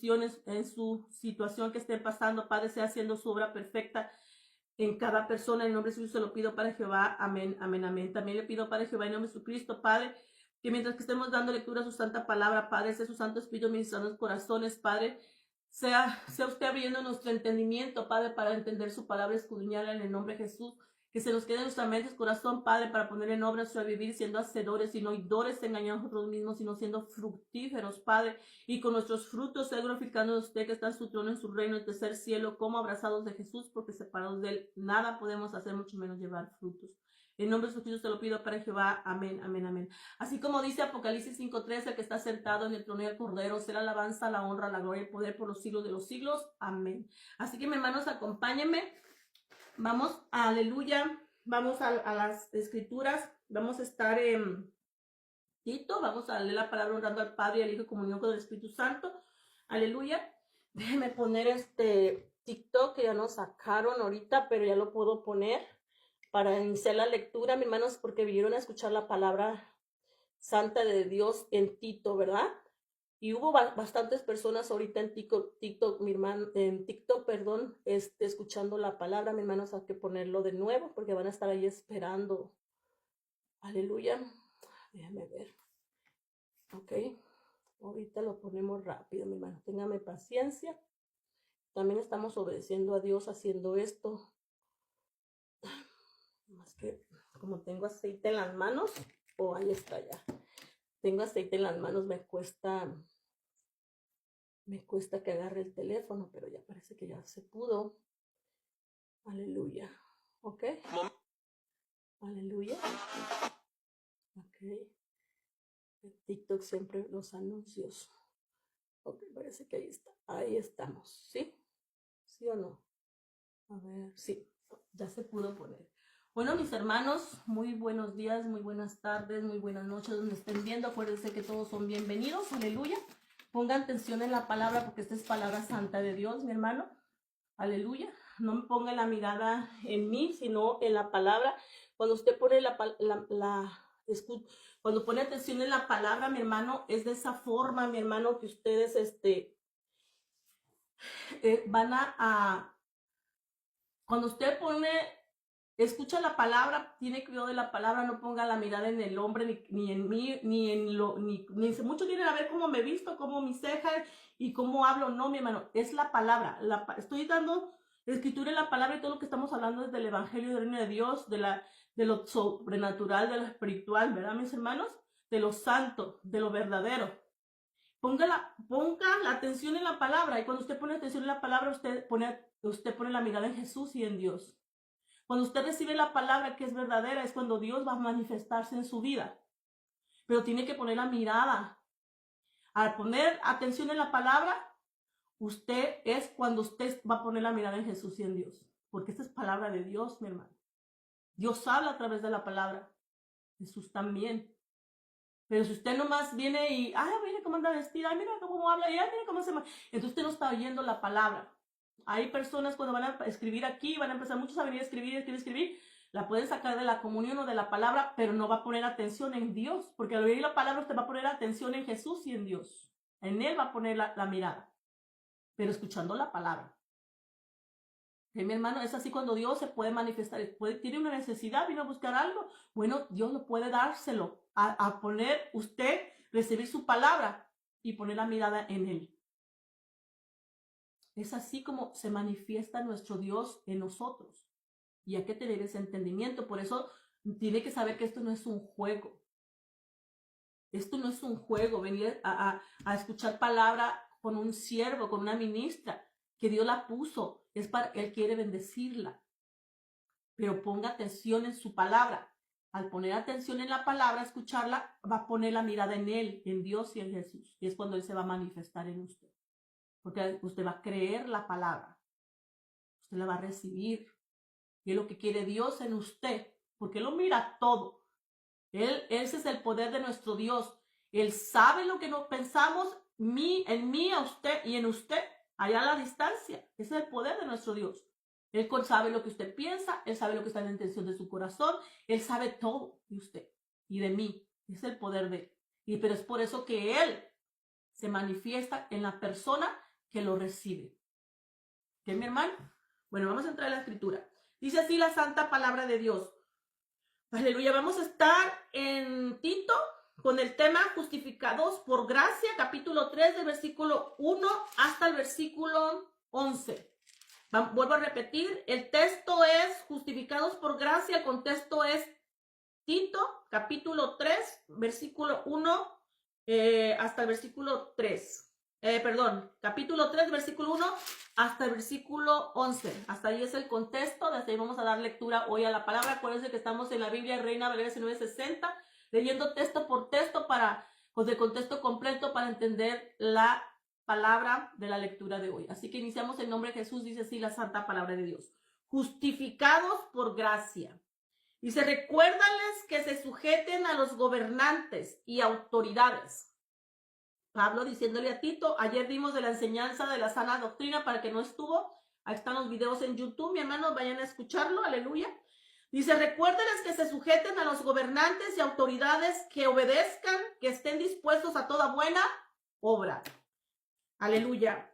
petición, en su situación que estén pasando, Padre, sea haciendo su obra perfecta en cada persona. En el nombre de Jesús se lo pido para Jehová. Amén, amén, amén. También le pido para Jehová en nombre de Jesucristo, Padre, que mientras que estemos dando lectura a su santa palabra, Padre, sea su Santo Espíritu ministrando los corazones, Padre, sea usted abriendo nuestro entendimiento, Padre, para entender su palabra, escudriñarla en el nombre de Jesús. Que se nos quede en nuestra mente, corazón, Padre, para poner en obra nuestra vivir, siendo hacedores y no oidores, engañando a nosotros mismos, sino siendo fructíferos, Padre, y con nuestros frutos, glorificando a usted que está en su trono, en su reino, en el tercer cielo, como abrazados de Jesús, porque separados de él nada podemos hacer, mucho menos llevar frutos. En nombre de Jesús te lo pido para Jehová. Amén, amén, amén. Así como dice Apocalipsis 5:13, el que está sentado en el trono del Cordero, será la alabanza, la honra, la gloria y el poder por los siglos de los siglos. Amén. Así que, mis hermanos, acompáñenme. Vamos, aleluya, vamos a las escrituras, vamos a estar en Tito, vamos a leer la palabra honrando al Padre y al Hijo en comunión con el Espíritu Santo, aleluya. Déjenme poner TikTok que ya nos sacaron ahorita, pero ya lo puedo poner para iniciar la lectura, mis hermanos, porque vinieron a escuchar la palabra santa de Dios en Tito, ¿verdad? Y hubo bastantes personas ahorita en TikTok, mi hermano, en TikTok, perdón, escuchando la palabra, mis hermanos, hay que ponerlo de nuevo porque van a estar ahí esperando. Aleluya. Déjame ver. Ok. Ahorita lo ponemos rápido, mi hermano. Téngame paciencia. También estamos obedeciendo a Dios haciendo esto. Más que como tengo aceite en las manos, ahí está ya. Tengo aceite en las manos, me cuesta que agarre el teléfono, pero ya parece que ya se pudo. Aleluya. ¿Ok? Aleluya. Ok. En TikTok siempre los anuncios. Ok, parece que ahí está. Ahí estamos. ¿Sí? ¿Sí o no? A ver, sí. Ya se pudo poner. Bueno, mis hermanos, muy buenos días, muy buenas tardes, muy buenas noches donde estén viendo. Acuérdense que todos son bienvenidos. Aleluya. Pongan atención en la palabra porque esta es palabra santa de Dios, mi hermano. Aleluya. No me ponga la mirada en mí, sino en la palabra. Cuando usted pone cuando pone atención en la palabra, mi hermano, es de esa forma, mi hermano, que ustedes van cuando usted escucha la palabra, tiene cuidado de la palabra, no ponga la mirada en el hombre, ni en mí, ni muchos vienen a ver cómo me visto, cómo mis cejas y cómo hablo. No, mi hermano, es la palabra. Estoy dando escritura en la palabra y todo lo que estamos hablando es del evangelio del reino de Dios, de lo sobrenatural, de lo espiritual, ¿verdad, mis hermanos? De lo santo, de lo verdadero. Ponga la atención en la palabra, y cuando usted pone atención en la palabra, usted pone la mirada en Jesús y en Dios. Cuando usted recibe la palabra que es verdadera, es cuando Dios va a manifestarse en su vida. Pero tiene que poner la mirada. Al poner atención en la palabra, cuando usted va a poner la mirada en Jesús y en Dios. Porque esta es palabra de Dios, mi hermano. Dios habla a través de la palabra. Jesús también. Pero si usted nomás viene y, mira cómo anda vestida, mira cómo habla, mira cómo se llama. Entonces usted no está oyendo la palabra. Hay personas cuando van a escribir aquí, van a empezar muchos a venir a escribir, la pueden sacar de la comunión o de la palabra, pero no va a poner atención en Dios, porque al oír la palabra usted va a poner atención en Jesús y en Dios. En Él va a poner la mirada, pero escuchando la palabra. Mi hermano, es así cuando Dios se puede manifestar. Tiene una necesidad, vino a buscar algo. Bueno, Dios lo puede dárselo. A poner usted, recibir su palabra y poner la mirada en Él. Es así como se manifiesta nuestro Dios en nosotros. Y hay que tener ese entendimiento. Por eso tiene que saber que esto no es un juego. Esto no es un juego. Venir a escuchar palabra con un siervo, con una ministra, que Dios la puso. Él quiere bendecirla. Pero ponga atención en su palabra. Al poner atención en la palabra, escucharla, va a poner la mirada en Él, en Dios y en Jesús. Y es cuando Él se va a manifestar en usted. Porque usted va a creer la palabra. Usted la va a recibir. Y es lo que quiere Dios en usted. Porque Él lo mira todo. Ese es el poder de nuestro Dios. Él sabe lo que nos pensamos, en mí, a usted y en usted, allá a la distancia. Ese es el poder de nuestro Dios. Él sabe lo que usted piensa, Él sabe lo que está en la intención de su corazón, Él sabe todo de usted y de mí. Es el poder de Él. Pero es por eso que Él se manifiesta en la persona que lo recibe. ¿Qué, mi hermano? Bueno, vamos a entrar a la escritura. Dice así la santa palabra de Dios. Aleluya. Vamos a estar en Tito con el tema justificados por gracia, capítulo 3, del versículo 1 hasta el versículo 11. Vuelvo a repetir, el texto es justificados por gracia, el contexto es Tito, capítulo 3, versículo 1 hasta el versículo 3. Capítulo 3, versículo 1 hasta el versículo 11. Hasta ahí es el contexto, desde ahí vamos a dar lectura hoy a la palabra. Acuérdense que estamos en la Biblia Reina Valera 1960, leyendo texto por texto con el contexto completo para entender la palabra de la lectura de hoy. Así que iniciamos en nombre de Jesús, dice así la santa palabra de Dios. Justificados por gracia. Dice, recuérdales que se sujeten a los gobernantes y autoridades. Pablo diciéndole a Tito, ayer dimos de la enseñanza de la sana doctrina para que no estuvo. Ahí están los videos en YouTube, mi hermano, vayan a escucharlo, aleluya. Dice, recuérdales que se sujeten a los gobernantes y autoridades, que obedezcan, que estén dispuestos a toda buena obra. Aleluya.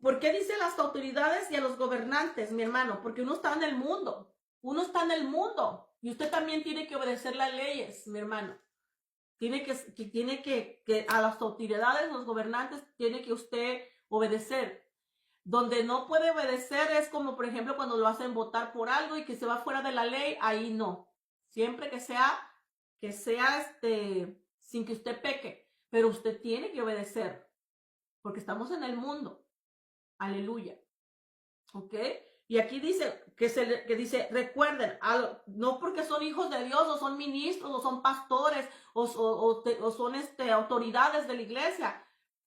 ¿Por qué dice las autoridades y a los gobernantes, mi hermano? Porque uno está en el mundo. Uno está en el mundo y usted también tiene que obedecer las leyes, mi hermano. Tiene que a las autoridades, los gobernantes, tiene que usted obedecer. Donde no puede obedecer es como, por ejemplo, cuando lo hacen votar por algo y que se va fuera de la ley, ahí no. Siempre que sea sin que usted peque, pero usted tiene que obedecer, porque estamos en el mundo. Aleluya. ¿Ok? Y aquí dice que dice, recuerden, no porque son hijos de Dios, o son ministros, o son pastores, o son autoridades de la iglesia.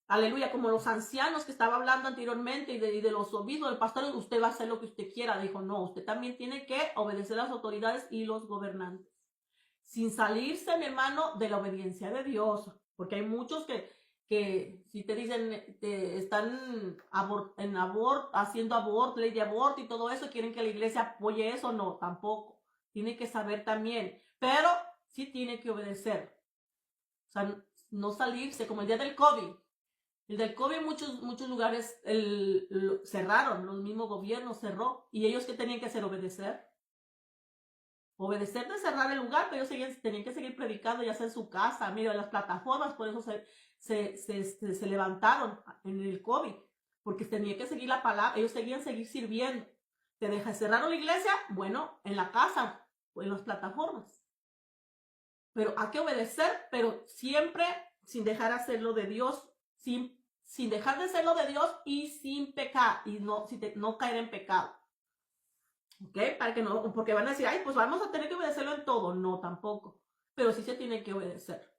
Aleluya, como los ancianos que estaba hablando anteriormente, y de los obispos, del pastor, usted va a hacer lo que usted quiera. Dijo, no, usted también tiene que obedecer a las autoridades y los gobernantes. Sin salirse, mi hermano, de la obediencia de Dios. Porque hay muchos que si te dicen, están haciendo aborto, ley de aborto y todo eso, quieren que la iglesia apoye eso, no, tampoco. Tiene que saber también, pero sí tiene que obedecer. O sea, no salirse, como el día del COVID. El del COVID muchos lugares cerraron, los mismos gobiernos cerró, y ellos ¿qué tenían que hacer? Obedecer. Obedecer de cerrar el lugar, pero ellos tenían que seguir predicando, ya sea en su casa, mira, las plataformas, por eso se levantaron en el COVID, porque tenían que seguir la palabra, ellos seguir sirviendo. Cerraron la iglesia, bueno, en la casa, o en las plataformas. Pero hay que obedecer, pero siempre sin dejar de hacerlo de Dios, sin dejar de hacerlo de Dios y sin pecar, y no caer en pecado. ¿Ok? Para que no, porque van a decir, ay, pues vamos a tener que obedecerlo en todo. No, tampoco. Pero sí se tiene que obedecer.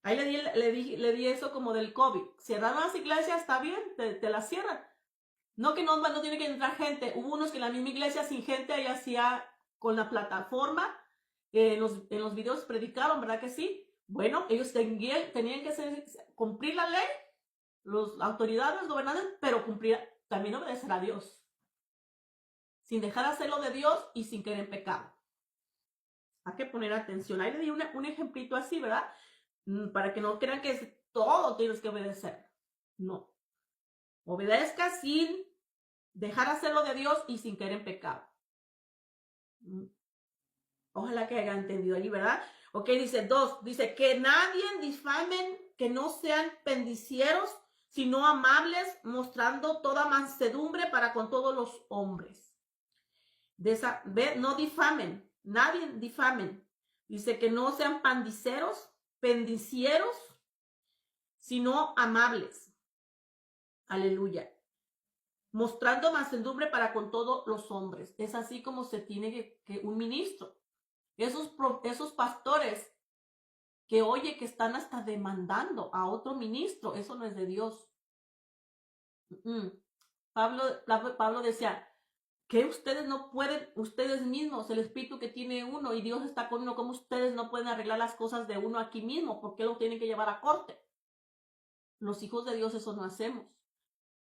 Ahí le di eso como del COVID. Cerraron las iglesias, está bien, te las cierran. No que no tiene que entrar gente. Hubo unos que en la misma iglesia sin gente ahí hacía con la plataforma. En los videos predicaron, ¿verdad que sí? Bueno, ellos tenían que cumplir la ley, las autoridades, los gobernantes, pero también obedecer a Dios. Sin dejar de hacerlo de Dios y sin caer en pecado. Hay que poner atención. Ahí le di un ejemplito así, ¿verdad? Para que no crean que todo tienes que obedecer. No. Obedezca sin dejar de hacerlo de Dios y sin caer en pecado. Ojalá que hayan entendido allí, ¿verdad? Ok, dice 2. Dice que nadie difamen, que no sean pendicieros, sino amables, mostrando toda mansedumbre para con todos los hombres. No difamen, nadie difamen. Dice que no sean pendicieros, sino amables. Aleluya. Mostrando mansedumbre para con todos los hombres. Es así como se tiene que un ministro. Esos pastores que oye que están hasta demandando a otro ministro, eso no es de Dios. Pablo decía, que ustedes no pueden, ustedes mismos, el espíritu que tiene uno y Dios está con uno, como ustedes no pueden arreglar las cosas de uno aquí mismo, ¿por qué lo tienen que llevar a corte? Los hijos de Dios eso no hacemos.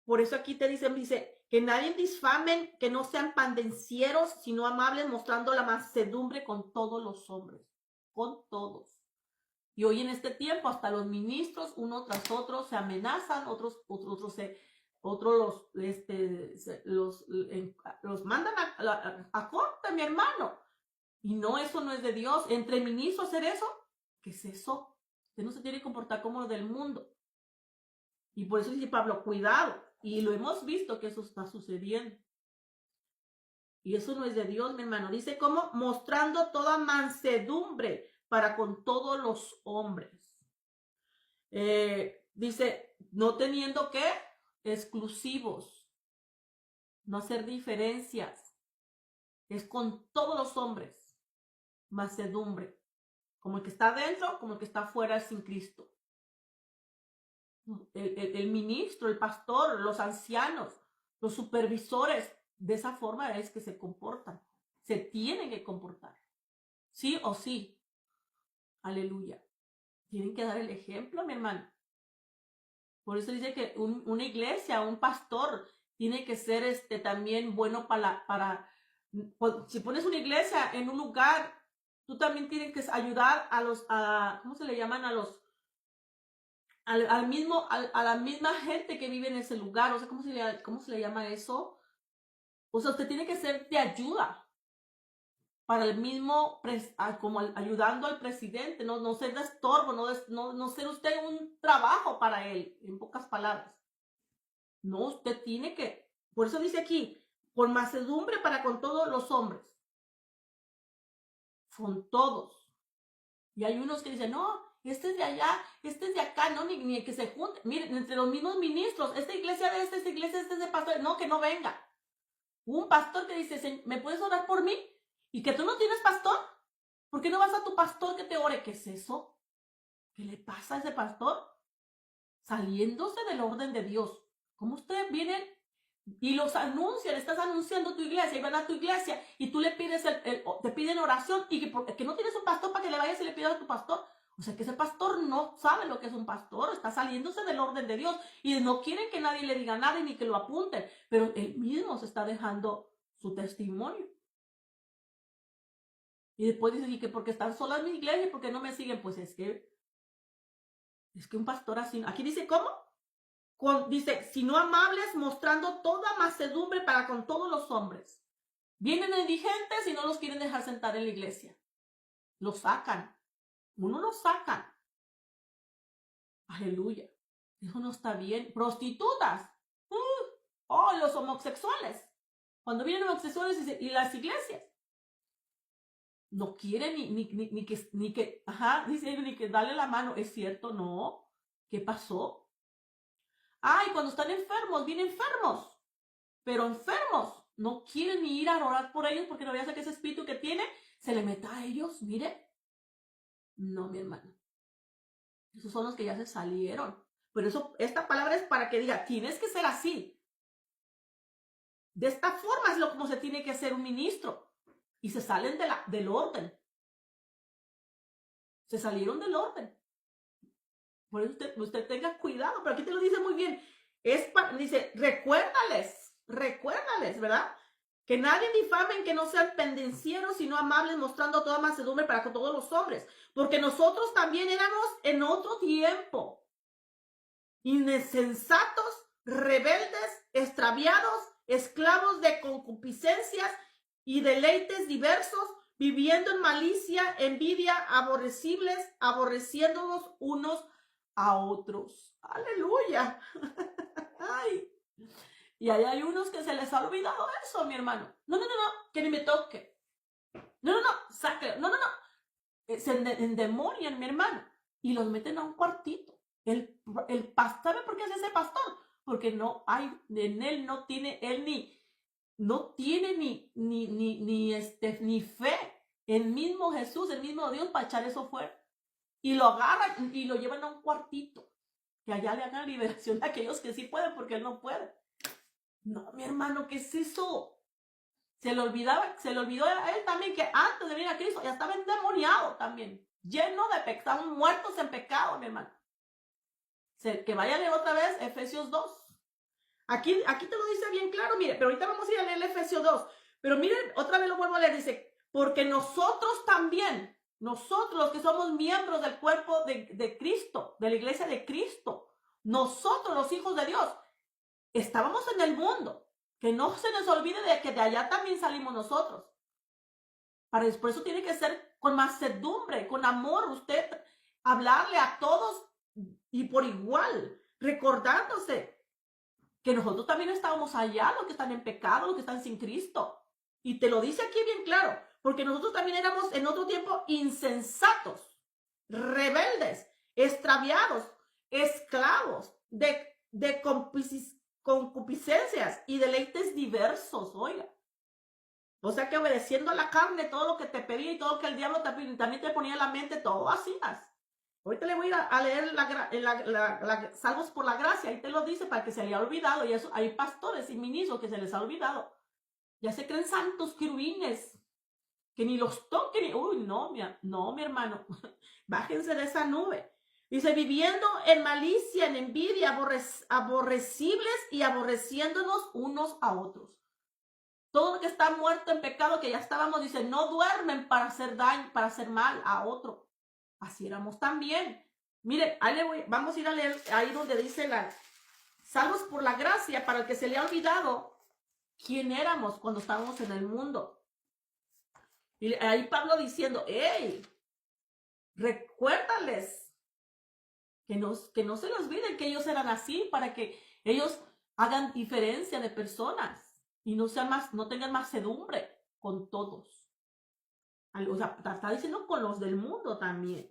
Por eso aquí dice, que nadie disfamen, que no sean pendencieros, sino amables, mostrando la mansedumbre con todos los hombres, con todos. Y hoy en este tiempo hasta los ministros, uno tras otro, se amenazan, otros otros los mandan a corte, mi hermano. Y no, eso no es de Dios. Entre ministros hacer eso, ¿qué es eso? Usted no se tiene que comportar como los del mundo. Y por eso dice Pablo, cuidado. Y lo hemos visto que eso está sucediendo. Y eso no es de Dios, mi hermano. Dice como mostrando toda mansedumbre para con todos los hombres. Dice, no teniendo que exclusivos, no hacer diferencias. Es con todos los hombres. Mansedumbre. Como el que está dentro, como el que está afuera sin Cristo. El ministro, el pastor, los ancianos, los supervisores, de esa forma es que se comportan. Se tienen que comportar. Sí o sí. Aleluya. Tienen que dar el ejemplo, mi hermano. Por eso dice que una iglesia, un pastor, tiene que ser también bueno si pones una iglesia en un lugar, tú también tienes que ayudar ¿cómo se le llaman? A la misma gente que vive en ese lugar. O sea, ¿cómo se le llama eso? O sea, usted tiene que ser de ayuda para el mismo, como ayudando al presidente, no ser de estorbo, no ser usted un trabajo para él, en pocas palabras. No, usted tiene que, por eso dice aquí, por mansedumbre para con todos los hombres. Con todos. Y hay unos que dicen, no, este es de allá, este es de acá, no, ni que se junte. Miren, entre los mismos ministros, esta iglesia de esta iglesia de este pastor, no, que no venga. Un pastor que dice, ¿me puedes orar por mí? ¿Y que tú no tienes pastor? ¿Por qué no vas a tu pastor que te ore? ¿Qué es eso? ¿Qué le pasa a ese pastor? Saliéndose del orden de Dios. ¿Cómo ustedes vienen y los anuncian? Estás anunciando tu iglesia y van a tu iglesia y tú le pides, te piden oración y que no tienes un pastor para que le vayas y le pidas a tu pastor. O sea que ese pastor no sabe lo que es un pastor, está saliéndose del orden de Dios y no quieren que nadie le diga nada ni que lo apunten, pero él mismo se está dejando su testimonio. Y después dice, ¿y que porque están solas en mi iglesia y porque no me siguen? Pues es que un pastor así, aquí dice, ¿cómo? Dice, sino amables, mostrando toda mansedumbre para con todos los hombres. Vienen indigentes y no los quieren dejar sentar en la iglesia. Los sacan. Uno los saca. Aleluya. Eso no está bien. Prostitutas. Los homosexuales. Cuando vienen homosexuales y las iglesias. No quieren ni que, dice ni que darle la mano. ¿Es cierto? No. ¿Qué pasó? Cuando están enfermos, vienen enfermos. Pero enfermos. No quieren ni ir a orar por ellos porque no veas que ese espíritu que tiene se le meta a ellos. Mire. No, mi hermano. Esos son los que ya se salieron. Pero esta palabra es para que diga, tienes que ser así. De esta forma es como se tiene que hacer un ministro. Y se salen del orden. Se salieron del orden. Por eso usted tenga cuidado. Pero aquí te lo dice muy bien. Dice, recuérdales, ¿verdad? Que nadie difamen, que no sean pendencieros, sino amables, mostrando toda mansedumbre para con todos los hombres. Porque nosotros también éramos en otro tiempo insensatos, rebeldes, extraviados, esclavos de concupiscencias y deleites diversos, viviendo en malicia, envidia, aborrecibles, aborreciéndonos unos a otros. ¡Aleluya! ¡Ay! Y ahí hay unos que se les ha olvidado eso, mi hermano. No, que ni me toque. No, sáquelo. No. Se endemonian, mi hermano. Y los meten a un cuartito. El pastor, ¿sabe por qué es ese pastor? Porque no hay, en él no tiene, no tiene ni fe. El mismo Jesús, el mismo Dios para echar eso fuera. Y lo agarran y lo llevan a un cuartito. Que allá le hagan liberación a aquellos que sí pueden porque él no puede. No, mi hermano, ¿qué es eso? Se le olvidó a él también que antes de venir a Cristo ya estaba endemoniado también. Lleno de pecado, estaban muertos en pecado, mi hermano. Que vaya a leer otra vez Efesios 2. Aquí te lo dice bien claro, mire, pero ahorita vamos a ir a leer Efesios 2. Pero miren, otra vez lo vuelvo a leer, dice, porque nosotros también, nosotros los que somos miembros del cuerpo de Cristo, de la iglesia de Cristo, nosotros los hijos de Dios, estábamos en el mundo. Que no se nos olvide de que de allá también salimos nosotros. Por eso tiene que ser con mansedumbre, con amor, usted hablarle a todos y por igual, recordándose que nosotros también estábamos allá, los que están en pecado, los que están sin Cristo. Y te lo dice aquí bien claro, porque nosotros también éramos en otro tiempo insensatos, rebeldes, extraviados, esclavos de concupiscencias y deleites diversos, oiga. O sea que obedeciendo a la carne, todo lo que te pedía y todo lo que el diablo también te ponía en la mente, todo hacías. Ahorita le voy a leer Salmos por la gracia, ahí te lo dice para que se le haya olvidado. Y eso, hay pastores y ministros que se les ha olvidado. Ya se creen santos querubines, que ni los toquen. Uy, no, mi hermano, bájense de esa nube. Dice, viviendo en malicia, en envidia, aborrecibles y aborreciéndonos unos a otros. Todo lo que está muerto en pecado, que ya estábamos, dice, no duermen para hacer daño, para hacer mal a otro. Así éramos también. Miren, vamos a ir a leer ahí donde dice Salmos por la gracia, para el que se le ha olvidado quién éramos cuando estábamos en el mundo. Y ahí Pablo diciendo, hey, recuérdales que no se les olviden que ellos eran así, para que ellos hagan diferencia de personas y no tengan mansedumbre con todos. O sea, está diciendo con los del mundo también.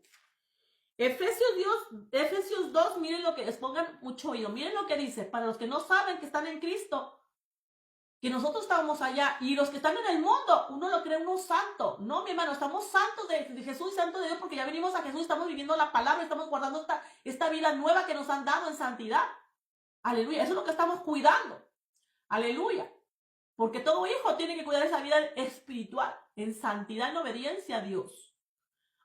Efesios 2, miren lo que, les pongan mucho oído, miren lo que dice, para los que no saben que están en Cristo, que nosotros estábamos allá, y los que están en el mundo, uno lo cree uno santo. No, mi hermano, estamos santos de Jesús y santos de Dios, porque ya venimos a Jesús, estamos viviendo la palabra, estamos guardando esta vida nueva que nos han dado en santidad. Aleluya, eso es lo que estamos cuidando. Aleluya. Porque todo hijo tiene que cuidar esa vida espiritual, en santidad, en obediencia a Dios.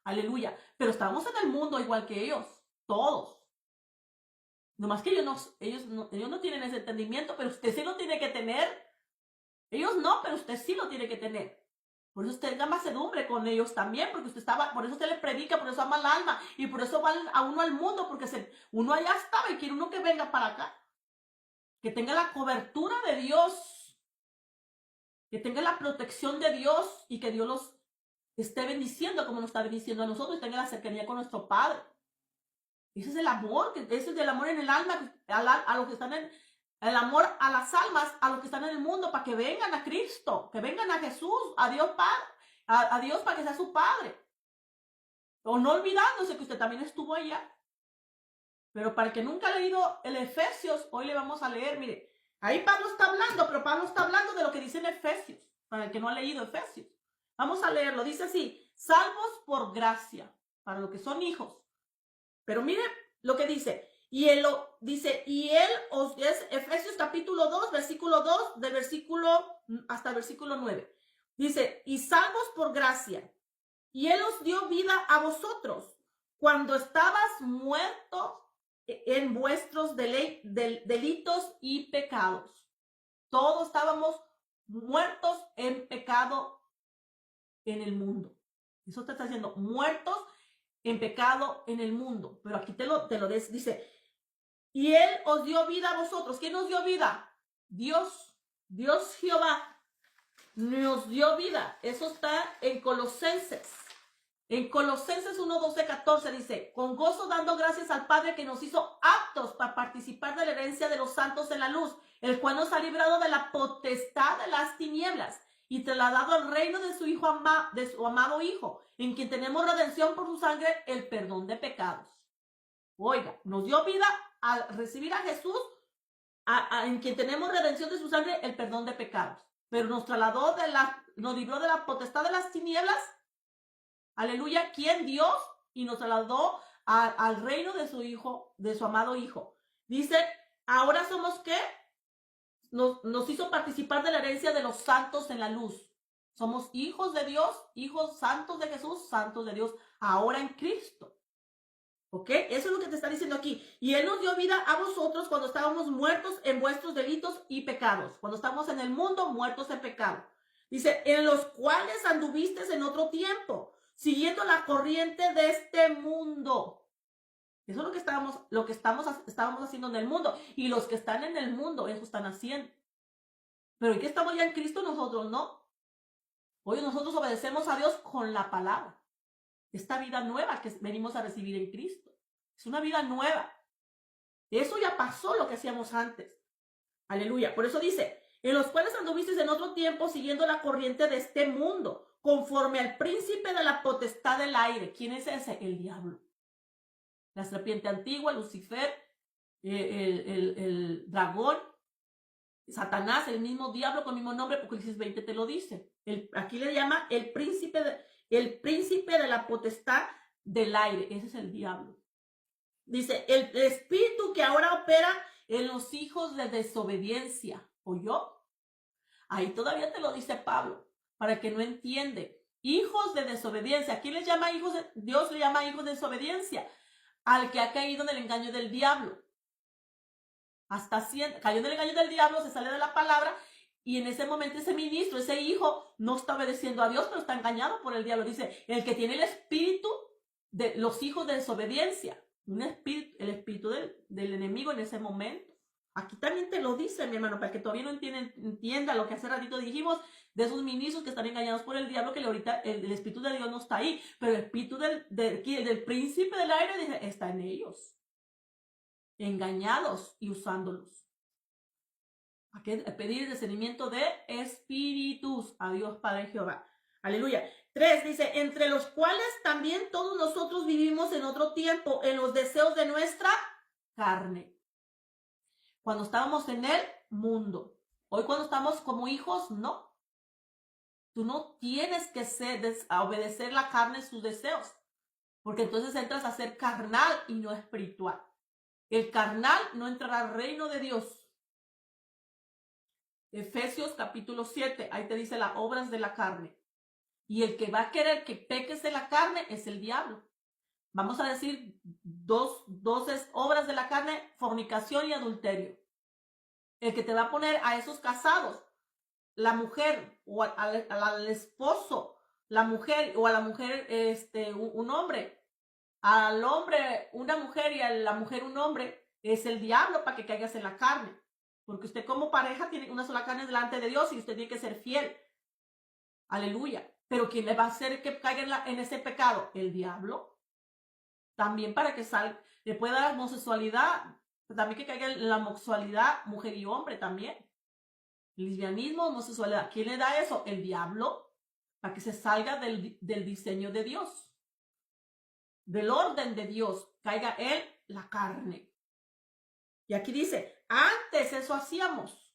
Aleluya. Pero estamos en el mundo igual que ellos, todos. Nomás que ellos no tienen ese entendimiento, pero usted sí lo tiene que tener. Ellos no, pero usted sí lo tiene que tener. Por eso usted tenga mansedumbre con ellos también, porque por eso usted le predica, por eso ama el alma, y por eso va a uno al mundo, porque uno allá estaba y quiere uno que venga para acá. Que tenga la cobertura de Dios, que tenga la protección de Dios y que Dios los esté bendiciendo como nos está bendiciendo a nosotros y tenga la cercanía con nuestro Padre. Ese es el amor, ese es el amor en el alma, a los que están el amor a las almas, a los que están en el mundo, para que vengan a Cristo, que vengan a Jesús, a Dios Padre, a Dios para que sea su Padre. O no olvidándose que usted también estuvo allá. Pero para el que nunca ha leído el Efesios, hoy le vamos a leer, mire, ahí Pablo está hablando, pero Pablo está hablando de lo que dice en Efesios, para el que no ha leído Efesios. Vamos a leerlo, dice así, salvos por gracia, para los que son hijos. Pero mire lo que dice, y él os es Efesios capítulo 2, versículo 2, del versículo hasta el versículo 9. Dice, y salvos por gracia, y él os dio vida a vosotros, cuando estabas muertos en vuestros delitos y pecados. Todos estábamos muertos en pecado en el mundo. Eso te está diciendo, muertos en pecado en el mundo. Pero aquí te lo dice, y él os dio vida a vosotros. ¿Quién nos dio vida? Dios Jehová nos dio vida. Eso está en Colosenses. En Colosenses 1, 12, 14 dice, con gozo dando gracias al Padre que nos hizo aptos para participar de la herencia de los santos en la luz, el cual nos ha librado de la potestad de las tinieblas y trasladado al reino de su Hijo de su amado Hijo, en quien tenemos redención por su sangre, el perdón de pecados. Oiga, nos dio vida al recibir a Jesús, en quien tenemos redención de su sangre, el perdón de pecados. Pero nos libró de la potestad de las tinieblas. Aleluya, ¿quién? Dios, y nos trasladó al reino de su Hijo, de su amado Hijo. Dice, ahora somos ¿qué? Nos hizo participar de la herencia de los santos en la luz. Somos hijos de Dios, hijos santos de Jesús, santos de Dios, ahora en Cristo. ¿Ok? Eso es lo que te está diciendo aquí. Y Él nos dio vida a vosotros cuando estábamos muertos en vuestros delitos y pecados. Cuando estamos en el mundo, muertos en pecado. Dice, en los cuales anduvisteis en otro tiempo, siguiendo la corriente de este mundo. Eso es lo que estábamos haciendo en el mundo. Y los que están en el mundo, eso están haciendo. Pero ¿y que estamos ya en Cristo? Nosotros no. Hoy nosotros obedecemos a Dios con la palabra. Esta vida nueva que venimos a recibir en Cristo. Es una vida nueva. Eso ya pasó lo que hacíamos antes. Aleluya. Por eso dice, en los cuales anduviste en otro tiempo siguiendo la corriente de este mundo, conforme al príncipe de la potestad del aire. ¿Quién es ese? El diablo. La serpiente antigua, Lucifer, el dragón, Satanás, el mismo diablo con el mismo nombre, Apocalipsis 20 te lo dice. Aquí le llama el príncipe de la potestad del aire. Ese es el diablo. Dice, el espíritu que ahora opera en los hijos de desobediencia. ¿Oyó? Ahí todavía te lo dice Pablo, para que no entiende. Hijos de desobediencia. ¿Quién les llama hijos? Dios le llama hijos de desobediencia al que ha caído en el engaño del diablo. Cayó en el engaño del diablo, se sale de la palabra, y en ese momento ese ministro, ese hijo, no está obedeciendo a Dios, pero está engañado por el diablo. Dice, el que tiene el espíritu de los hijos de desobediencia, el espíritu del enemigo en ese momento. Aquí también te lo dice, mi hermano, para que todavía no entienda lo que hace ratito dijimos de esos ministros que están engañados por el diablo, que ahorita el espíritu de Dios no está ahí, pero el espíritu del príncipe del aire dice, está en ellos, engañados y usándolos. Hay que pedir el discernimiento de espíritus a Dios Padre Jehová. Aleluya. 3 dice, entre los cuales también todos nosotros vivimos en otro tiempo, en los deseos de nuestra carne. Cuando estábamos en el mundo. Hoy cuando estamos como hijos, no. Tú no tienes que obedecer la carne sus deseos, porque entonces entras a ser carnal y no espiritual. El carnal no entrará al reino de Dios. Efesios capítulo 7, ahí te dice las obras de la carne. Y el que va a querer que peques de la carne es el diablo. Vamos a decir dos obras de la carne, fornicación y adulterio. El que te va a poner a esos casados, la mujer o al esposo, la mujer o a la mujer un hombre, al hombre una mujer y a la mujer un hombre, es el diablo para que caigas en la carne. Porque usted como pareja tiene una sola carne delante de Dios y usted tiene que ser fiel. Aleluya. Pero ¿quién le va a hacer que caiga en ese pecado? El diablo. También para que le pueda dar homosexualidad, también que caiga en la homosexualidad mujer y hombre también. Lesbianismo, homosexualidad. ¿Quién le da eso? El diablo. Para que se salga del diseño de Dios. Del orden de Dios. Caiga en la carne. Y aquí dice, antes eso hacíamos.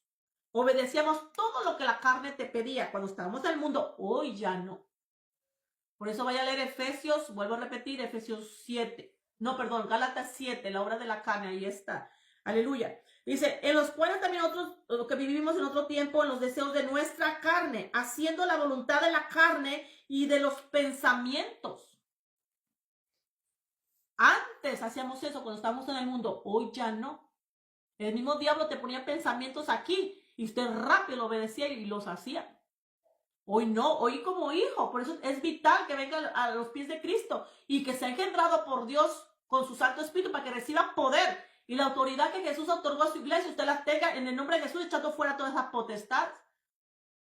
Obedecíamos todo lo que la carne te pedía cuando estábamos en el mundo. Hoy ya no. Por eso vaya a leer Efesios, vuelvo a repetir, Efesios 7. No, perdón, Gálatas 7, la obra de la carne, ahí está. Aleluya. Dice, en los cuales también nosotros, lo que vivimos en otro tiempo, en los deseos de nuestra carne, haciendo la voluntad de la carne y de los pensamientos. Antes hacíamos eso cuando estábamos en el mundo, hoy ya no. El mismo diablo te ponía pensamientos aquí y usted rápido lo obedecía y los hacía. Hoy no, hoy como hijo, por eso es vital que venga a los pies de Cristo y que sea engendrado por Dios con su Santo Espíritu para que reciba poder y la autoridad que Jesús otorgó a su iglesia, usted la tenga en el nombre de Jesús, echando fuera todas esas potestades.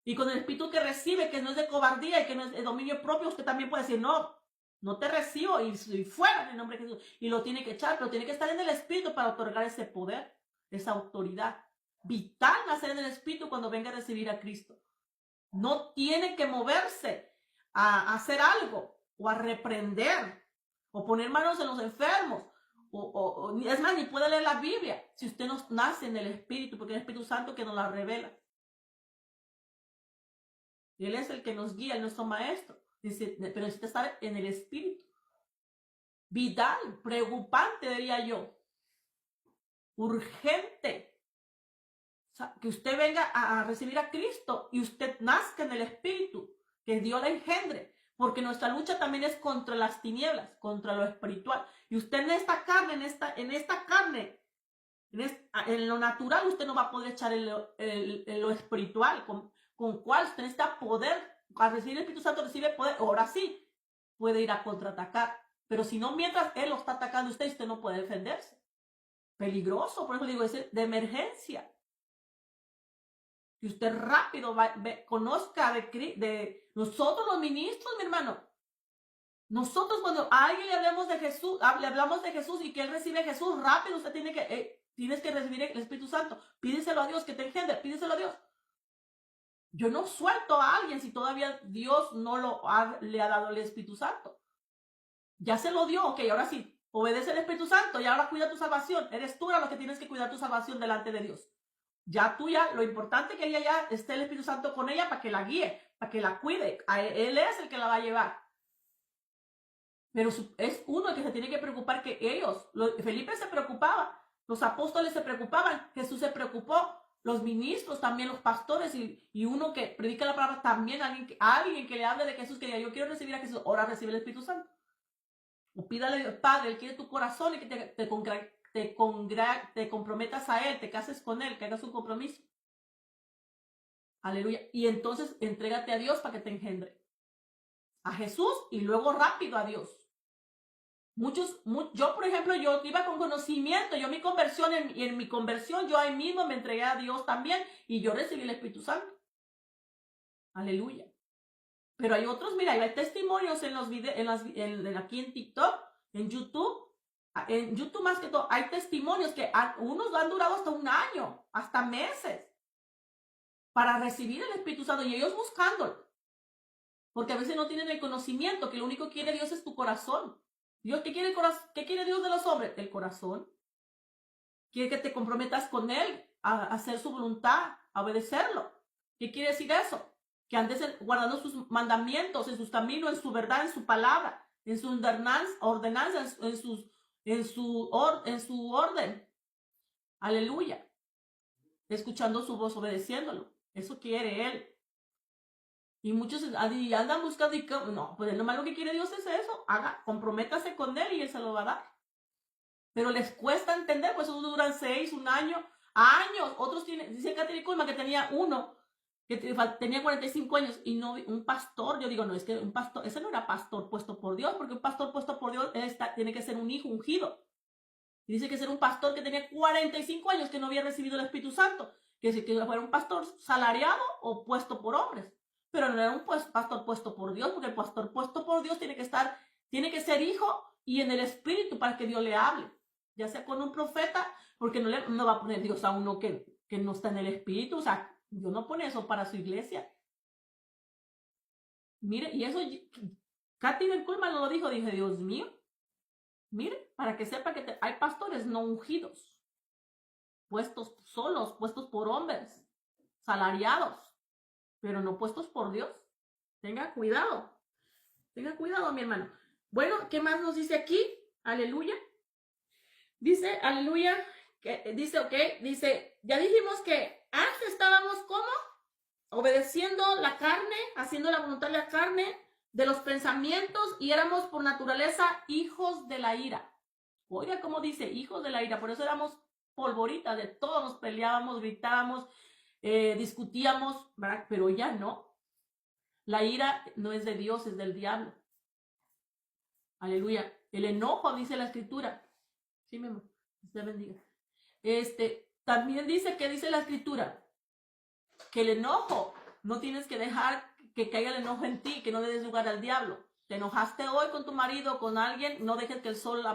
Y con el Espíritu que recibe, que no es de cobardía y que no es de dominio propio, usted también puede decir, no te recibo y fuera en el nombre de Jesús. Y lo tiene que echar, pero tiene que estar en el Espíritu para otorgar ese poder, esa autoridad. Vital nacer en el Espíritu cuando venga a recibir a Cristo. No tiene que moverse a hacer algo o a reprender o poner manos en los enfermos. Es más, ni puede leer la Biblia si usted no nace en el Espíritu, porque es el Espíritu Santo que nos la revela. Él es el que nos guía, nuestro maestro. Dice, pero necesita estar en el Espíritu. Vital, preocupante, diría yo. Urgente. O sea, que usted venga a recibir a Cristo y usted nazca en el Espíritu, que Dios la engendre, porque nuestra lucha también es contra las tinieblas, contra lo espiritual. Y usted en esta carne, en lo natural, usted no va a poder echar en lo espiritual, con cual usted necesita poder, al recibir el Espíritu Santo recibe poder, ahora sí, puede ir a contraatacar. Pero si no, mientras él lo está atacando a usted, usted no puede defenderse. Peligroso, por eso digo, es de emergencia. Que usted rápido conozca de nosotros los ministros, mi hermano. Nosotros cuando a alguien le hablamos de Jesús, le hablamos de Jesús y que él recibe a Jesús, rápido usted tienes que recibir el Espíritu Santo. Pídeselo a Dios que te engendre, pídeselo a Dios. Yo no suelto a alguien si todavía Dios no le ha dado el Espíritu Santo. Ya se lo dio, ok, ahora sí, obedece al Espíritu Santo y ahora cuida tu salvación. Eres tú la que tienes que cuidar tu salvación delante de Dios. Ya tú lo importante es que ella ya esté el Espíritu Santo con ella para que la guíe, para que la cuide. Él es el que la va a llevar. Pero es uno el que se tiene que preocupar que ellos, Felipe se preocupaba, los apóstoles se preocupaban, Jesús se preocupó, los ministros también, los pastores y uno que predica la palabra también, alguien que le hable de Jesús, que diga, yo quiero recibir a Jesús, ahora recibe el Espíritu Santo. O pídale al Padre, Él quiere tu corazón y que te comprometas a Él, te cases con Él, que hagas un compromiso. Aleluya. Y entonces entrégate a Dios para que te engendre. A Jesús y luego rápido a Dios. Yo, por ejemplo, yo iba con conocimiento, yo mi conversión, en mi conversión, yo ahí mismo me entregué a Dios también y yo recibí el Espíritu Santo. Aleluya. Pero hay otros, mira, hay testimonios en los videos, aquí en TikTok, en YouTube más que todo, hay testimonios que unos han durado hasta un año, hasta meses, para recibir el Espíritu Santo y ellos buscándolo. Porque a veces no tienen el conocimiento, que lo único que quiere Dios es tu corazón. Dios, ¿qué quiere Dios de los hombres? El corazón. Quiere que te comprometas con Él, a hacer su voluntad, a obedecerlo. ¿Qué quiere decir eso? Que andes guardando sus mandamientos, en sus caminos, en su verdad, en su palabra, en su ordenanzas, en su orden. Aleluya. Escuchando su voz, obedeciéndolo. Eso quiere Él. Y muchos andan buscando y no, pues lo malo que quiere Dios es eso. Comprométase con Él y Él se lo va a dar. Pero les cuesta entender, pues eso duran 6, un año, años. Otros dice Catherine Kuhlman que tenía uno, que tenía 45 años y no, un pastor. Yo digo, no, es que un pastor, ese no era pastor puesto por Dios, porque un pastor puesto por Dios tiene que ser un hijo ungido. Y dice que ser un pastor que tenía 45 años que no había recibido el Espíritu Santo, que fuera un pastor salariado o puesto por hombres. Pero no era un pastor puesto por Dios, porque el pastor puesto por Dios tiene que ser hijo y en el Espíritu para que Dios le hable. Ya sea con un profeta, porque no va a poner Dios a uno que no está en el Espíritu. O sea, Dios no pone eso para su iglesia. Mire, y eso, Catherine Kuhlman lo dijo, dije, Dios mío. Mire, para que sepa que hay pastores no ungidos, puestos solos, puestos por hombres, salariados, pero no puestos por Dios. Tenga cuidado, mi hermano. Bueno, ¿qué más nos dice aquí? Aleluya. Dice, aleluya, dice, ya dijimos que antes estábamos como obedeciendo la carne, haciendo la voluntad de la carne, de los pensamientos, y éramos por naturaleza hijos de la ira. Oiga cómo dice, hijos de la ira, por eso éramos polvoritas, de todos nos peleábamos, gritábamos, discutíamos, ¿verdad? Pero ya no. La ira no es de Dios, es del diablo. Aleluya. El enojo, dice la Escritura. Sí, mi amor. Dios bendiga. También dice la Escritura, que el enojo, no tienes que dejar que caiga el enojo en ti, que no le des lugar al diablo. Te enojaste hoy con tu marido, con alguien, no dejes que el sol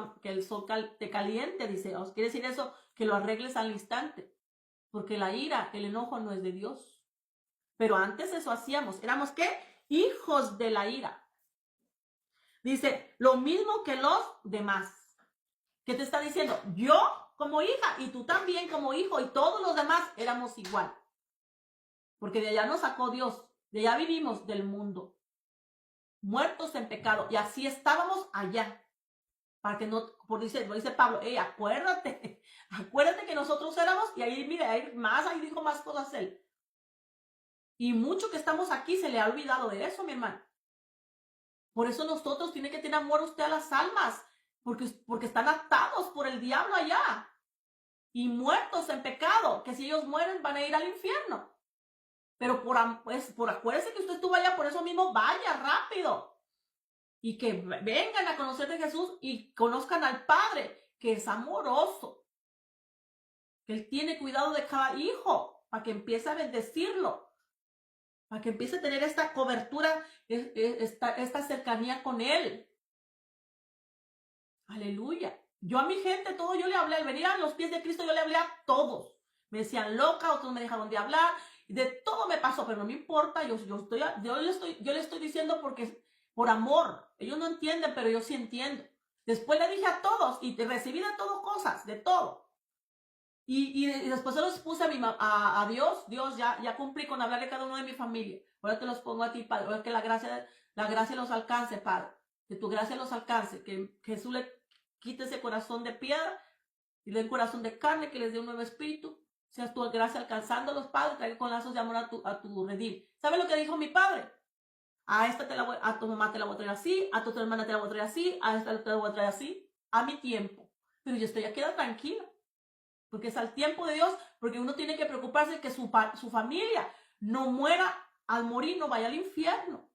te caliente, dice. Quiere decir eso, que lo arregles al instante. Porque la ira, el enojo no es de Dios. Pero antes eso hacíamos. ¿Éramos qué? Hijos de la ira. Dice, lo mismo que los demás. ¿Qué te está diciendo? Yo como hija y tú también como hijo y todos los demás éramos igual. Porque de allá nos sacó Dios. De allá vivimos del mundo. Muertos en pecado. Y así estábamos allá. Para que no, lo dice Pablo, acuérdate que nosotros éramos, y ahí, mire, ahí dijo más cosas él. Y mucho que estamos aquí se le ha olvidado de eso, mi hermano. Por eso nosotros tiene que tener amor usted a las almas, porque están atados por el diablo allá. Y muertos en pecado, que si ellos mueren van a ir al infierno. Pero por acuérdese que usted estuvo allá, por eso mismo vaya rápido. y que vengan a conocer de Jesús y conozcan al Padre, que es amoroso, que Él tiene cuidado de cada hijo para que empiece a bendecirlo, para que empiece a tener esta cobertura, esta cercanía con Él. Aleluya. Yo a mi gente, todo yo le hablé, al venir a los pies de Cristo, yo le hablé a todos. Me decían loca, otros me dejaron de hablar, de todo me pasó, pero no me importa, yo le estoy diciendo porque por amor. Ellos no entienden, pero yo sí entiendo. Después le dije a todos y recibí de todo cosas, de todo. Y después se los puse a Dios. Dios, ya cumplí con hablarle a cada uno de mi familia. Ahora te los pongo a ti, Padre. Ahora que la gracia los alcance, Padre. Que tu gracia los alcance. Que Jesús le quite ese corazón de piedra y le dé un corazón de carne, que les dé un nuevo espíritu. Seas tu gracia alcanzándolos, Padre. Traiga con lazos de amor a tu redil. ¿Sabe lo que dijo mi Padre? A tu mamá te la voy a traer así, a tu hermana te la voy a traer así, a esta te la voy a traer así, a mi tiempo. Pero yo estoy ya queda tranquila, porque es al tiempo de Dios, porque uno tiene que preocuparse que su familia no muera, al morir no vaya al infierno.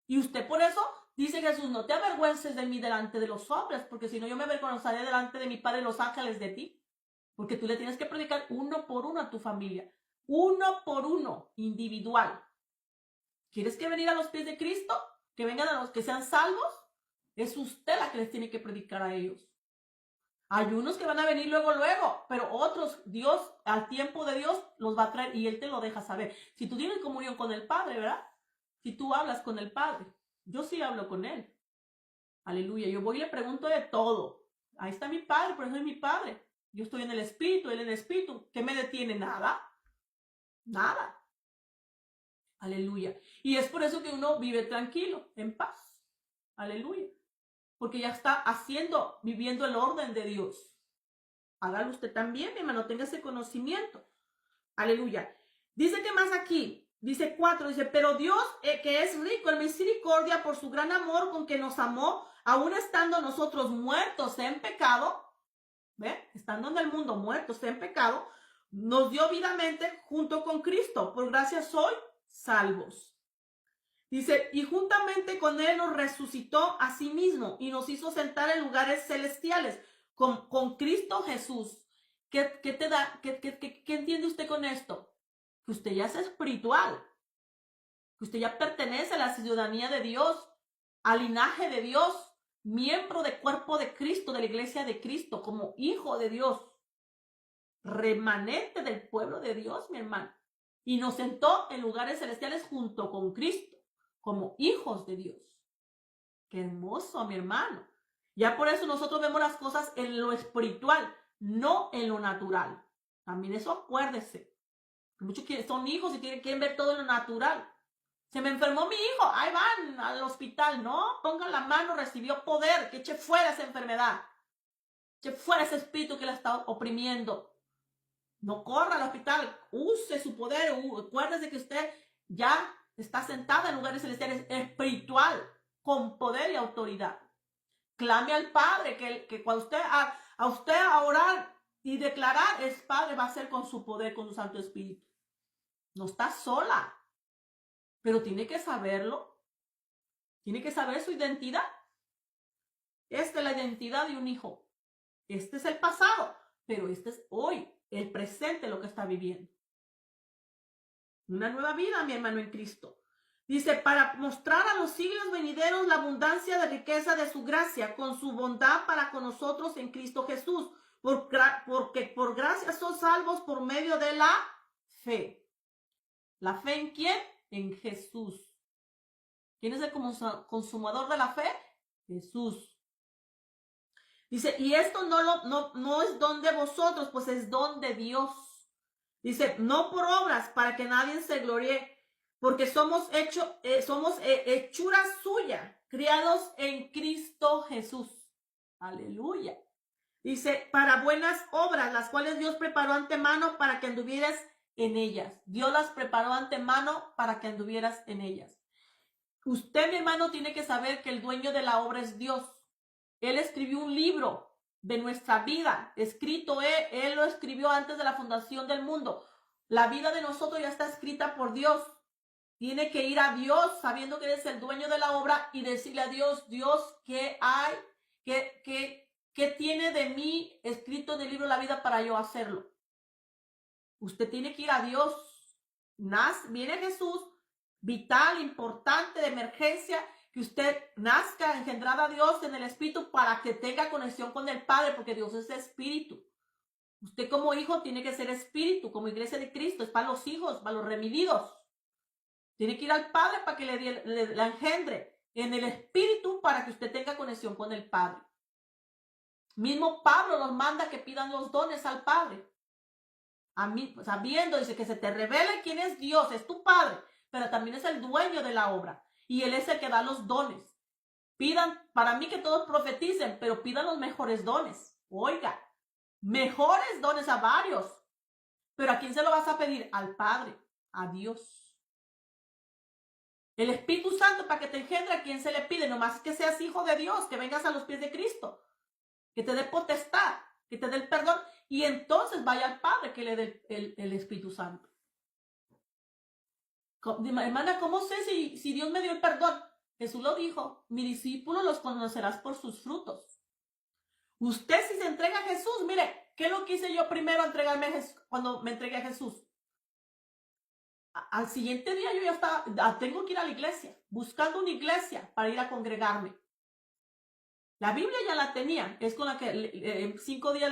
Y usted por eso dice Jesús, no te avergüences de mí delante de los hombres, porque si no yo me avergonzaré delante de mi Padre y los ángeles de ti, porque tú le tienes que predicar uno por uno a tu familia, uno por uno, individual. ¿Quieres que venir a los pies de Cristo? Que vengan a los que sean salvos. Es usted la que les tiene que predicar a ellos. Hay unos que van a venir luego, pero otros, Dios, al tiempo de Dios, los va a traer y Él te lo deja saber. Si tú tienes comunión con el Padre, ¿verdad? Si tú hablas con el Padre, yo sí hablo con Él. Aleluya. Yo voy y le pregunto de todo. Ahí está mi Padre, por eso es mi Padre. Yo estoy en el Espíritu, Él en el Espíritu. ¿Qué me detiene? Nada. Nada. Aleluya. Y es por eso que uno vive tranquilo, en paz. Aleluya. Porque ya está viviendo el orden de Dios. Hágalo usted también, mi hermano, tenga ese conocimiento. Aleluya. Dice que más aquí, dice 4, dice, pero Dios, que es rico en misericordia por su gran amor con que nos amó, aún estando nosotros muertos en pecado, ¿ve? Estando en el mundo muertos en pecado, nos dio vidamente junto con Cristo. Por gracia soy salvos. Dice, y juntamente con Él nos resucitó a sí mismo y nos hizo sentar en lugares celestiales con Cristo Jesús. ¿Qué te da? ¿Qué entiende usted con esto? Que usted ya es espiritual, que usted ya pertenece a la ciudadanía de Dios, al linaje de Dios, miembro del cuerpo de Cristo, de la iglesia de Cristo, como hijo de Dios, remanente del pueblo de Dios, mi hermano. Y nos sentó en lugares celestiales junto con Cristo, como hijos de Dios. Qué hermoso, mi hermano. Ya por eso nosotros vemos las cosas en lo espiritual, no en lo natural. También eso acuérdese. Muchos son hijos y quieren ver todo en lo natural. Se me enfermó mi hijo, ahí van al hospital. No, pongan la mano, recibió poder, que eche fuera esa enfermedad. Eche fuera ese espíritu que la está oprimiendo. No corra al hospital, use su poder, acuérdese que usted ya está sentada en lugares celestiales espiritual, con poder y autoridad. Clame al Padre, que cuando usted a usted a orar y declarar, el Padre va a hacer con su poder, con su Santo Espíritu. No está sola, pero tiene que saberlo. Tiene que saber su identidad. Esta es la identidad de un hijo. Este es el pasado, pero este es hoy, el presente, lo que está viviendo. Una nueva vida, mi hermano en Cristo. Dice, para mostrar a los siglos venideros la abundancia de riqueza de su gracia, con su bondad para con nosotros en Cristo Jesús, porque por gracia son salvos por medio de la fe. ¿La fe en quién? En Jesús. ¿Quién es el consumador de la fe? Jesús. Dice, y esto no es don de vosotros, pues es don de Dios. Dice, no por obras, para que nadie se gloríe, porque somos hechura suya, criados en Cristo Jesús. Aleluya. Dice, para buenas obras, las cuales Dios preparó antemano para que anduvieras en ellas. Dios las preparó antemano para que anduvieras en ellas. Usted, mi hermano, tiene que saber que el dueño de la obra es Dios. Él escribió un libro de nuestra vida, escrito él lo escribió antes de la fundación del mundo. La vida de nosotros ya está escrita por Dios. tiene que ir a Dios sabiendo que eres el dueño de la obra y decirle a Dios, Dios, ¿qué hay? ¿Qué tiene de mí escrito en el libro de la vida para yo hacerlo? Usted tiene que ir a Dios. Viene Jesús, vital, importante, de emergencia, que usted nazca engendrada a Dios en el Espíritu para que tenga conexión con el Padre, porque Dios es Espíritu. Usted como hijo tiene que ser Espíritu, como iglesia de Cristo, es para los hijos, para los remilidos. Tiene que ir al Padre para que le engendre en el Espíritu para que usted tenga conexión con el Padre. Mismo Pablo nos manda que pidan los dones al Padre. A mí, sabiendo, dice que se te revele quién es Dios, es tu Padre, pero también es el dueño de la obra. Y Él es el que da los dones. Pidan, para mí que todos profeticen, pero pidan los mejores dones. Oiga, mejores dones a varios. Pero ¿a quién se lo vas a pedir? Al Padre, a Dios. El Espíritu Santo para que te engendre, ¿a quién se le pide? Nomás que seas hijo de Dios, que vengas a los pies de Cristo, que te dé potestad, que te dé el perdón, y entonces vaya al Padre que le dé el Espíritu Santo. Hermana, ¿cómo sé si Dios me dio el perdón? Jesús lo dijo, mi discípulo los conocerás por sus frutos. Usted si se entrega a Jesús, mire, ¿qué es lo que hice yo primero cuando me entregué a Jesús? Al siguiente día yo ya estaba, tengo que ir a la iglesia, buscando una iglesia para ir a congregarme. La Biblia ya la tenía, es con la que en 5 días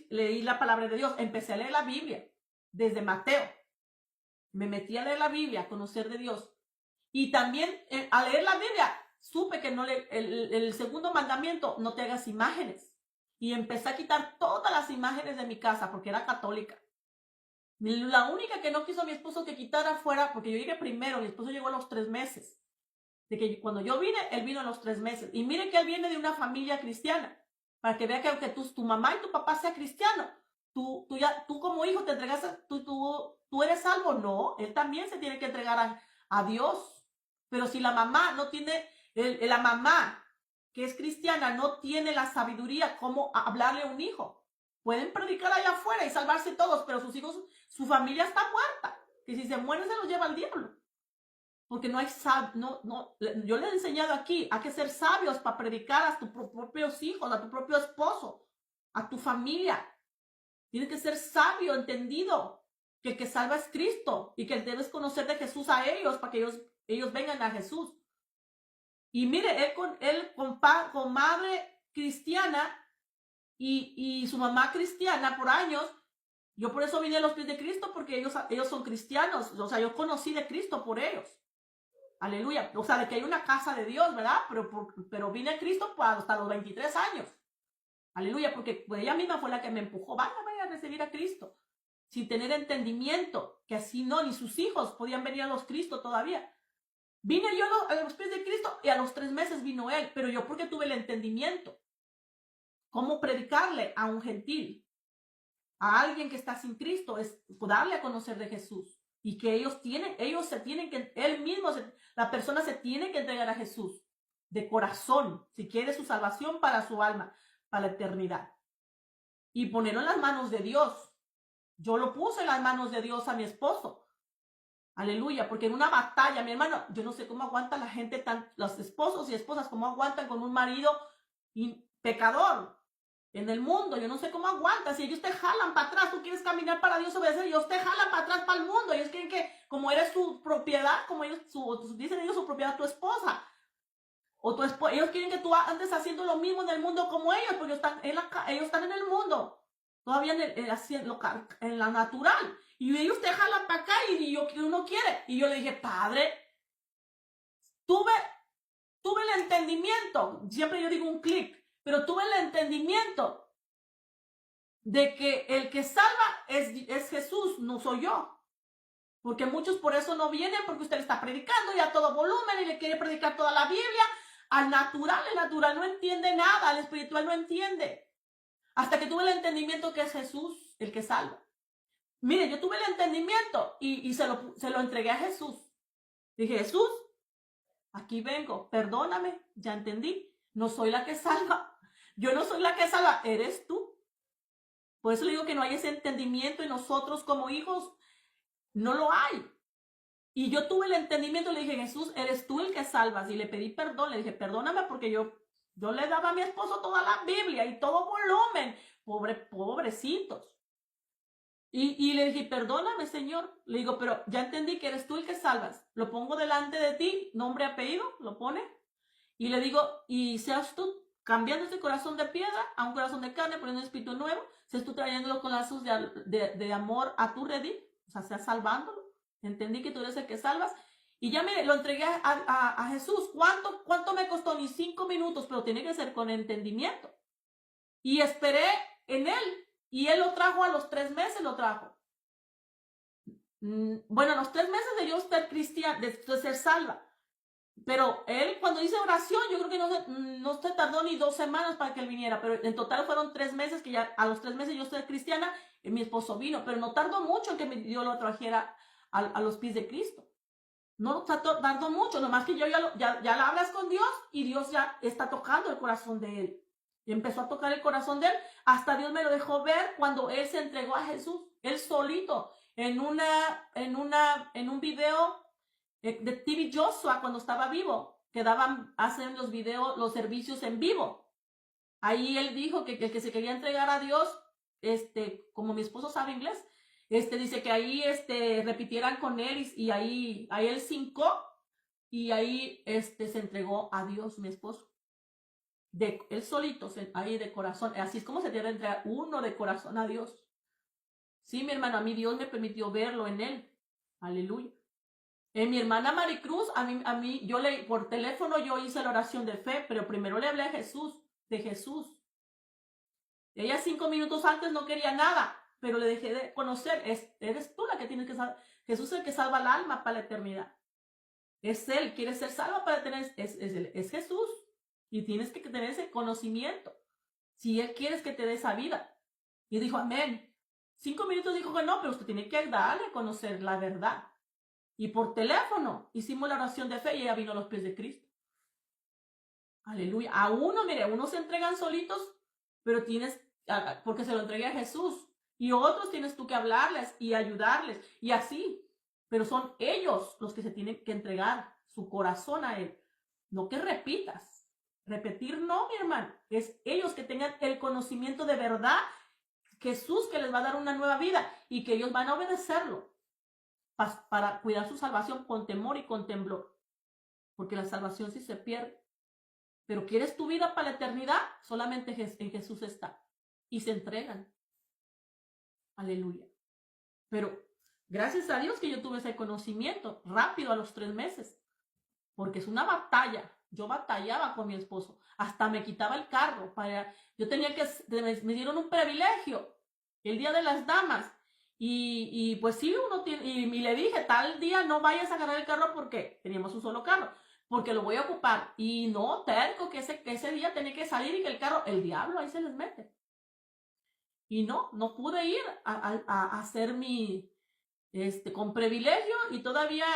leí la palabra de Dios. Empecé a leer la Biblia desde Mateo. Me metí a leer la Biblia, a conocer de Dios. Y también al leer la Biblia supe que el segundo mandamiento, no te hagas imágenes. Y empecé a quitar todas las imágenes de mi casa porque era católica. La única que no quiso mi esposo que quitara fuera, porque yo llegué primero, mi esposo llegó a los 3 meses. De que cuando yo vine, él vino a los 3 meses. Y mire que él viene de una familia cristiana. Para que vea que aunque tu mamá y tu papá sea cristiano, tú como hijo te entregas, tú eres salvo. No, él también se tiene que entregar a Dios. Pero si la mamá no tiene, la mamá que es cristiana no tiene la sabiduría como hablarle a un hijo. Pueden predicar allá afuera y salvarse todos, pero sus hijos, su familia está muerta. Que si se mueren se los lleva el diablo. Porque no hay yo le he enseñado aquí, hay que ser sabios para predicar a tus propios hijos, a tu propio esposo, a tu familia. Tienes que ser sabio, entendido, que el que salva es Cristo y que debes conocer de Jesús a ellos para que ellos vengan a Jesús. Y mire, él con madre cristiana y su mamá cristiana por años, yo por eso vine a los pies de Cristo, porque ellos son cristianos. O sea, yo conocí de Cristo por ellos. Aleluya. O sea, de que hay una casa de Dios, ¿verdad? Pero vine a Cristo hasta los 23 años. Aleluya, porque pues ella misma fue la que me empujó. Vaya a recibir a Cristo. Sin tener entendimiento, que así no, ni sus hijos podían venir a los Cristo todavía. Vine yo a los pies de Cristo y a los 3 meses vino él. Pero yo porque tuve el entendimiento. ¿Cómo predicarle a un gentil? A alguien que está sin Cristo, es darle a conocer de Jesús. Y que la persona se tiene que entregar a Jesús de corazón, si quiere su salvación para su alma, para la eternidad. Y ponerlo en las manos de Dios. Yo lo puse en las manos de Dios a mi esposo. Aleluya, porque en una batalla, mi hermano, yo no sé cómo aguanta la gente, los esposos y esposas, cómo aguantan con un marido pecador. En el mundo, yo no sé cómo aguantas. Si ellos te jalan para atrás, tú quieres caminar para Dios, obedecer, ellos te jalan para atrás para el mundo. Ellos creen que como eres su propiedad, como dicen ellos su propiedad, tu esposa. O ellos quieren que tú andes haciendo lo mismo en el mundo como ellos, porque ellos están en el mundo. Todavía en la natural. Y ellos te jalan para acá y uno quiere. Y yo le dije, Padre, tuve el entendimiento. Siempre yo digo un clic. Pero tuve el entendimiento de que el que salva es Jesús, no soy yo. Porque muchos por eso no vienen, porque usted le está predicando y a todo volumen y le quiere predicar toda la Biblia. El natural no entiende nada, el espiritual no entiende. Hasta que tuve el entendimiento que es Jesús el que salva. Mire, yo tuve el entendimiento y se lo entregué a Jesús. Dije, Jesús, aquí vengo, perdóname, ya entendí. No soy la que salva. Yo no soy la que salva, eres tú. Por eso le digo que no hay ese entendimiento en nosotros como hijos. No lo hay. Y yo tuve el entendimiento, le dije, Jesús, eres tú el que salvas. Y le pedí perdón, le dije, perdóname porque yo le daba a mi esposo toda la Biblia y todo volumen. Pobrecitos. Y le dije, perdóname, Señor. Le digo, pero ya entendí que eres tú el que salvas. Lo pongo delante de ti, nombre, apellido, lo pone. Y le digo, y seas tú cambiando este corazón de piedra a un corazón de carne, poniendo un espíritu nuevo, seas tú trayéndolo con lazos de amor a tu redil, o sea, seas salvándolo. Entendí que tú eres el que salvas. Y ya mire, lo entregué a Jesús. ¿Cuánto me costó? Ni 5 minutos, pero tiene que ser con entendimiento. Y esperé en él. Y él lo trajo a los 3 meses, lo trajo. Bueno, a los 3 meses de yo ser cristiana, de ser salva. Pero él cuando hice oración, yo creo que no se tardó ni 2 semanas para que él viniera, pero en total fueron 3 meses, que ya a los 3 meses yo soy cristiana, y mi esposo vino, pero no tardó mucho en que yo lo trajera a los pies de Cristo. No tardó mucho, nomás que yo ya la hablas con Dios y Dios ya está tocando el corazón de él. Y empezó a tocar el corazón de él, hasta Dios me lo dejó ver cuando él se entregó a Jesús, él solito, en un video de TV Joshua cuando estaba vivo, que hacen los videos, los servicios en vivo. Ahí él dijo que el que se quería entregar a Dios, como mi esposo sabe inglés, dice que ahí repitieran con él y ahí él cincó y ahí se entregó a Dios, mi esposo. Él solito, ahí de corazón. Así es como se debe entregar uno de corazón a Dios. Sí, mi hermano, a mí Dios me permitió verlo en él. Aleluya. Mi hermana Maricruz, a mí, por teléfono yo hice la oración de fe, pero primero le hablé a Jesús, de Jesús. Ella 5 minutos antes no quería nada, pero le dejé de conocer, eres tú la que tienes que salvar. Jesús es el que salva el alma para la eternidad. Es Él, quiere ser salva para tener, es Jesús. Y tienes que tener ese conocimiento. Si Él quiere que te dé esa vida. Y dijo, amén. 5 minutos dijo que no, pero usted tiene que darle a conocer la verdad. Y por teléfono hicimos la oración de fe y ella vino a los pies de Cristo. Aleluya. A unos se entregan solitos, pero porque se lo entregué a Jesús. Y otros tienes tú que hablarles y ayudarles. Y así. Pero son ellos los que se tienen que entregar su corazón a Él. No que repitas. Repetir no, mi hermano. Es ellos que tengan el conocimiento de verdad. Jesús que les va a dar una nueva vida y que ellos van a obedecerlo para cuidar su salvación con temor y con temblor. Porque la salvación sí se pierde. Pero ¿quieres tu vida para la eternidad? Solamente en Jesús está. Y se entregan. Aleluya. Pero gracias a Dios que yo tuve ese conocimiento rápido a los 3 meses. Porque es una batalla. Yo batallaba con mi esposo. Hasta me quitaba el carro. Yo tenía me dieron un privilegio. El día de las damas. Y pues sí, uno tiene. Y le dije, tal día no vayas a agarrar el carro porque teníamos un solo carro. Porque lo voy a ocupar. Y no, terco, que ese día tenía que salir y que el diablo ahí se les mete. Y no pude ir a hacer con privilegio y todavía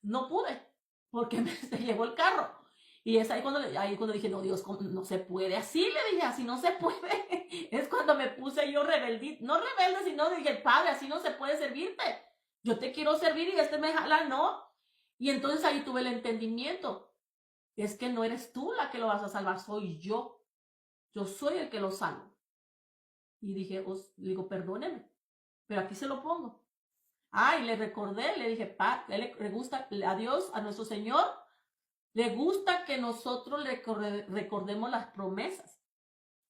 no pude porque se llevó el carro. Y es ahí cuando dije, no, Dios, no se puede. Así le dije, así no se puede. Es cuando me puse yo rebelde, no rebelde, sino dije, Padre, así no se puede servirte. Yo te quiero servir y me jala, no. Y entonces ahí tuve el entendimiento. Es que no eres tú la que lo vas a salvar, soy yo. Yo soy el que lo salvo. Y dije, digo, perdóneme, pero aquí se lo pongo. Y le recordé, le dije, le gusta a Dios, a nuestro Señor, le gusta que nosotros le recordemos las promesas.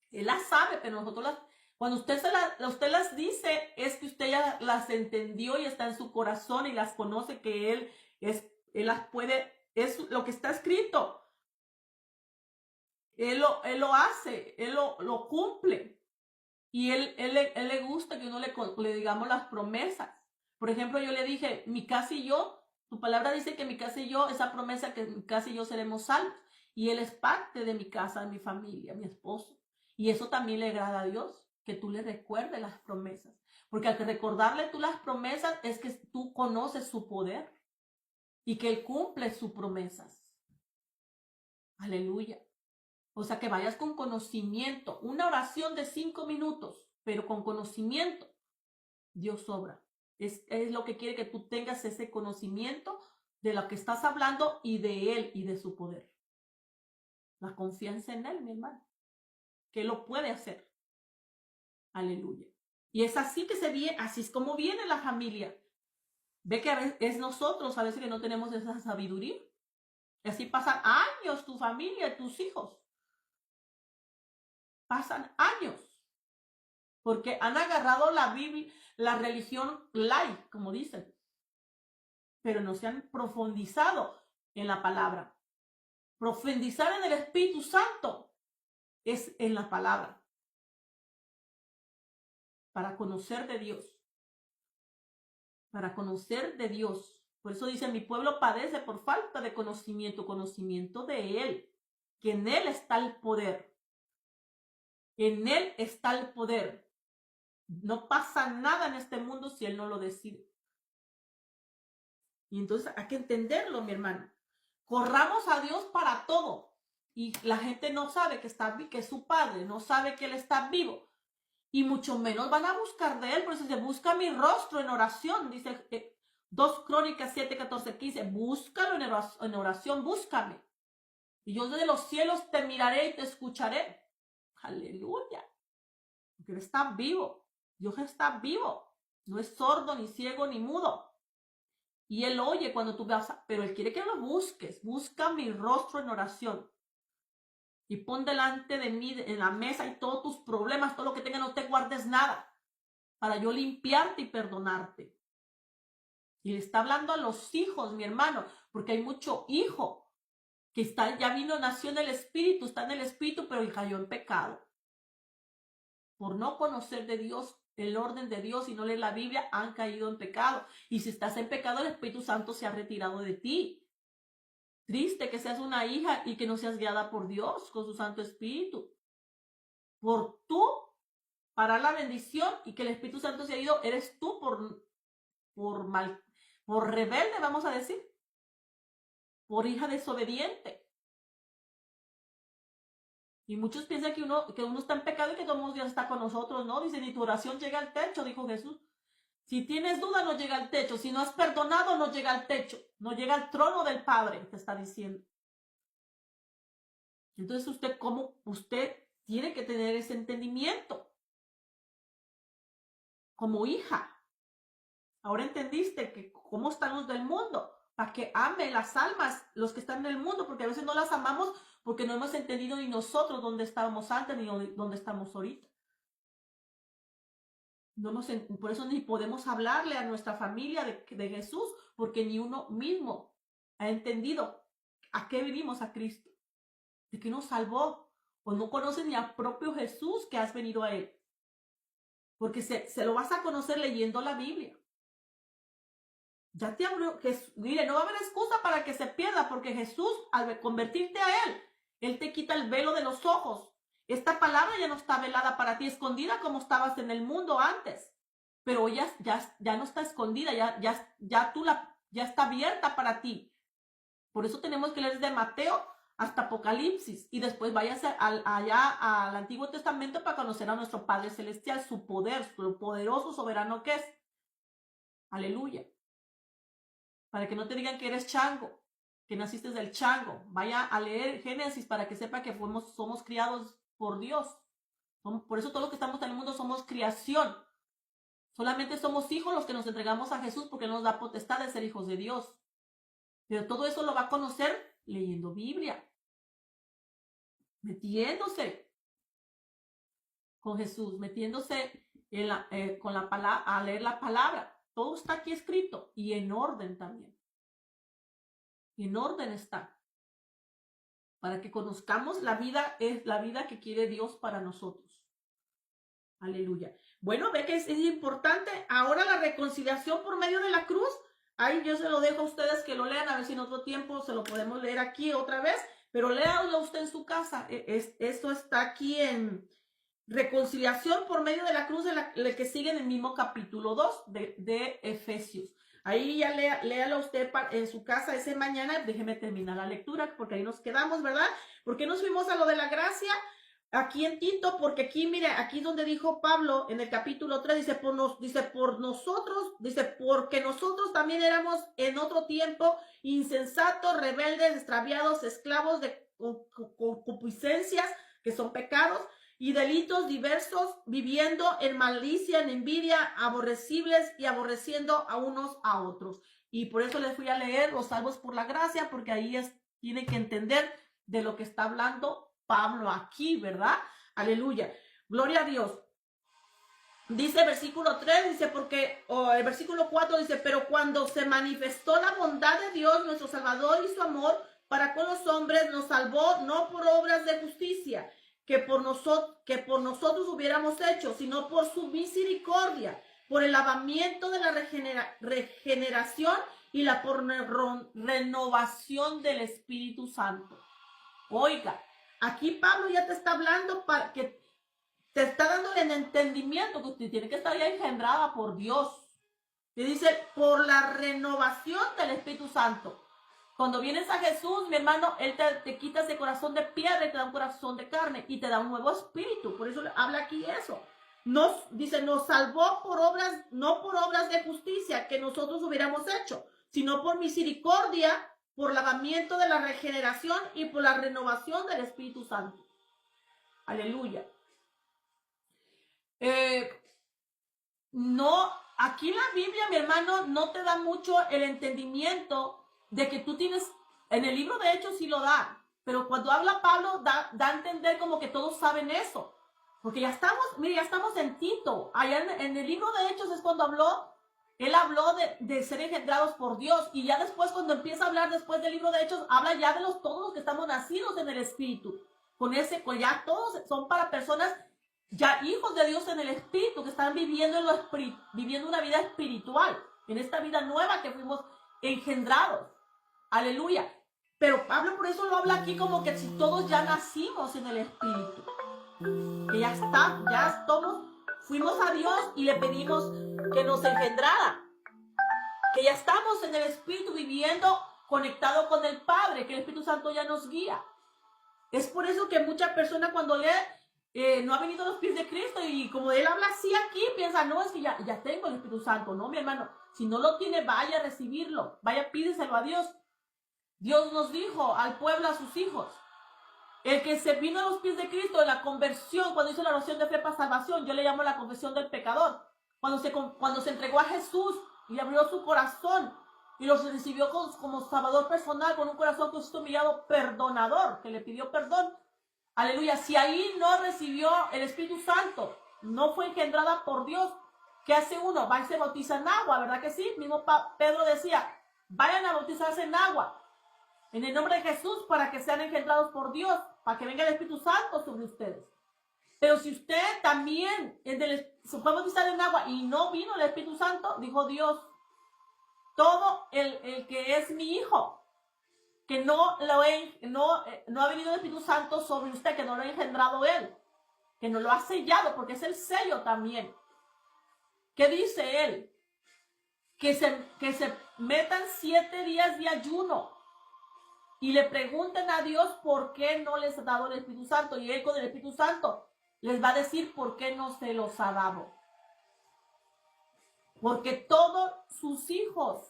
Él las sabe, pero nosotros cuando usted las dice, es que usted ya las entendió y está en su corazón y las conoce, que Él las puede, es lo que está escrito. Él lo hace, Él lo cumple. Y él le gusta que uno le digamos las promesas. Por ejemplo, yo le dije, mi casa y yo, tu palabra dice que mi casa y yo, esa promesa que mi casa y yo seremos salvos. Y Él es parte de mi casa, de mi familia, mi esposo. Y eso también le agrada a Dios, que tú le recuerdes las promesas. Porque al recordarle tú las promesas es que tú conoces su poder y que Él cumple sus promesas. Aleluya. O sea, que vayas con conocimiento. Una oración de 5 minutos, pero con conocimiento. Dios obra. Es lo que quiere, que tú tengas ese conocimiento de lo que estás hablando y de Él y de su poder. La confianza en Él, mi hermano, que lo puede hacer. Aleluya. Y es así que se viene, así es como viene la familia. Ve que a veces es nosotros a veces que no tenemos esa sabiduría. Y así pasan años tu familia, tus hijos. Pasan años. Porque han agarrado la Biblia, la religión light, como dicen. Pero no se han profundizado en la palabra. Profundizar en el Espíritu Santo es en la palabra. Para conocer de Dios. Para conocer de Dios. Por eso dice, mi pueblo padece por falta de conocimiento, conocimiento de Él. Que en Él está el poder. En Él está el poder. No pasa nada en este mundo si Él no lo decide. Y entonces hay que entenderlo, mi hermano. Corramos a Dios para todo. Y la gente no sabe que es su Padre, no sabe que Él está vivo. Y mucho menos van a buscar de Él. Por eso dice, busca mi rostro en oración. Dice 2 Crónicas 7, 14, 15. Búscalo en oración, búscame. Y yo desde los cielos te miraré y te escucharé. Aleluya. Porque Él está vivo. Dios está vivo. No es sordo, ni ciego, ni mudo. Y Él oye cuando tú vas, pero Él quiere que lo busques. Busca mi rostro en oración. Y pon delante de mí en la mesa y todos tus problemas, todo lo que tengas, no te guardes nada. Para yo limpiarte y perdonarte. Y le está hablando a los hijos, mi hermano, porque hay mucho hijo que ya nació en el Espíritu, está en el Espíritu, pero cayó en pecado. Por no conocer de Dios, el orden de Dios y no leer la Biblia, han caído en pecado. Y si estás en pecado, el Espíritu Santo se ha retirado de ti. Triste que seas una hija y que no seas guiada por Dios con su Santo Espíritu. Por tú parar la bendición y que el Espíritu Santo se ha ido, eres tú por rebelde, vamos a decir. Por hija desobediente. Y muchos piensan que uno está en pecado y que todo Dios está con nosotros, ¿no? Dice, ni tu oración llega al techo, dijo Jesús. Si tienes duda, no llega al techo. Si no has perdonado, no llega al techo. No llega al trono del Padre, te está diciendo. Entonces, usted tiene que tener ese entendimiento. Como hija. Ahora entendiste que cómo están los del mundo. Para que ame las almas, los que están en el mundo, porque a veces no las amamos porque no hemos entendido ni nosotros dónde estábamos antes ni dónde estamos ahorita. Por eso ni podemos hablarle a nuestra familia de Jesús, porque ni uno mismo ha entendido a qué venimos a Cristo, de que nos salvó, o no conoces ni al propio Jesús que has venido a Él, porque se lo vas a conocer leyendo la Biblia. Ya te abrió, mire, no va a haber excusa para que se pierda, porque Jesús, al convertirte a Él te quita el velo de los ojos. Esta palabra ya no está velada para ti, escondida como estabas en el mundo antes. Pero ya no está escondida, ya está abierta para ti. Por eso tenemos que leer desde Mateo hasta Apocalipsis. Y después váyase allá al Antiguo Testamento para conocer a nuestro Padre Celestial, su poder, lo poderoso, soberano que es. Aleluya. Para que no te digan que eres chango, que naciste del chango. Vaya a leer Génesis para que sepa que somos criados por Dios. Por eso todos los que estamos en el mundo somos creación. Solamente somos hijos los que nos entregamos a Jesús porque nos da potestad de ser hijos de Dios. Pero todo eso lo va a conocer leyendo Biblia. Metiéndose con Jesús, metiéndose con la palabra, a leer la palabra. Todo está aquí escrito y en orden también. En orden está. Para que conozcamos la vida que quiere Dios para nosotros. Aleluya. Bueno, ve que es importante. Ahora la reconciliación por medio de la cruz. Ahí yo se lo dejo a ustedes que lo lean. A ver si en otro tiempo se lo podemos leer aquí otra vez. Pero léalo usted en su casa. Esto está aquí en reconciliación por medio de la cruz, el que sigue en el mismo capítulo 2 de Efesios. Ahí ya léalo usted en su casa ese mañana. Déjeme terminar la lectura porque ahí nos quedamos, ¿verdad? ¿Por qué nos fuimos a lo de la gracia? aquí en Tito, porque aquí, mire, aquí donde dijo Pablo en el capítulo 3, dice, porque nosotros también éramos en otro tiempo insensatos, rebeldes, extraviados, esclavos de concupiscencias, que son pecados, y delitos diversos, viviendo en malicia, en envidia, aborrecibles y aborreciendo a unos a otros. Y por eso les fui a leer los salvos por la gracia, porque ahí tienen que entender de lo que está hablando Pablo aquí, ¿verdad? Aleluya. Gloria a Dios. Dice el versículo 3, dice, el versículo 4 dice, pero cuando se manifestó la bondad de Dios, nuestro Salvador, y su amor para con los hombres, nos salvó no por obras de justicia que por nosotros hubiéramos hecho, sino por su misericordia, por el lavamiento de la regeneración y la renovación del Espíritu Santo. Oiga, aquí Pablo ya te está hablando para que te está dando el entendimiento que usted tiene que estar ya engendrada por Dios. Te dice, por la renovación del Espíritu Santo. Cuando vienes a Jesús, mi hermano, Él te quita ese corazón de piedra y te da un corazón de carne y te da un nuevo espíritu. Por eso habla aquí eso. Dice, nos salvó por obras, no por obras de justicia que nosotros hubiéramos hecho, sino por misericordia, por lavamiento de la regeneración y por la renovación del Espíritu Santo. Aleluya. No, aquí en la Biblia, mi hermano, no te da mucho el entendimiento de que tú tienes, en el libro de Hechos sí lo da, pero cuando habla Pablo da a entender como que todos saben eso, porque ya estamos en Tito. Allá en el libro de Hechos es cuando él habló de ser engendrados por Dios, y ya después, cuando empieza a hablar después del libro de Hechos, habla ya de todos los que estamos nacidos en el Espíritu, ya todos son para personas ya hijos de Dios en el Espíritu, que están viviendo una vida espiritual, en esta vida nueva que fuimos engendrados. Aleluya. Pero Pablo por eso lo habla aquí como que si todos ya nacimos en el Espíritu, que fuimos a Dios y le pedimos que nos engendrara, que ya estamos en el Espíritu viviendo conectado con el Padre, que el Espíritu Santo ya nos guía. Es por eso que muchas personas cuando leen no ha venido a los pies de Cristo, y como él habla así aquí, piensa, no, es que ya tengo el Espíritu Santo. No, mi hermano, si no lo tiene, vaya a recibirlo, vaya, pídeselo a Dios. Dios nos dijo al pueblo, a sus hijos, el que se vino a los pies de Cristo en la conversión, cuando hizo la oración de fe para salvación, yo le llamo la confesión del pecador, cuando se entregó a Jesús y abrió su corazón y los recibió como salvador personal, con un corazón que es humillado, perdonador, que le pidió perdón. Aleluya. Si ahí no recibió el Espíritu Santo, no fue engendrada por Dios, ¿qué hace uno? Va y se bautiza en agua, ¿verdad que sí? Mismo Pedro decía, vayan a bautizarse en agua, en el nombre de Jesús, para que sean engendrados por Dios, para que venga el Espíritu Santo sobre ustedes. Pero si usted también se fue a bautizar en agua y no vino el Espíritu Santo, dijo Dios, todo el que es mi hijo, que no ha venido el Espíritu Santo sobre usted, que no lo ha engendrado él, que no lo ha sellado, porque es el sello también. ¿Qué dice él? Que se metan 7 días de ayuno y le pregunten a Dios por qué no les ha dado el Espíritu Santo, y él con el Espíritu Santo les va a decir por qué no se los ha dado. Porque todos sus hijos,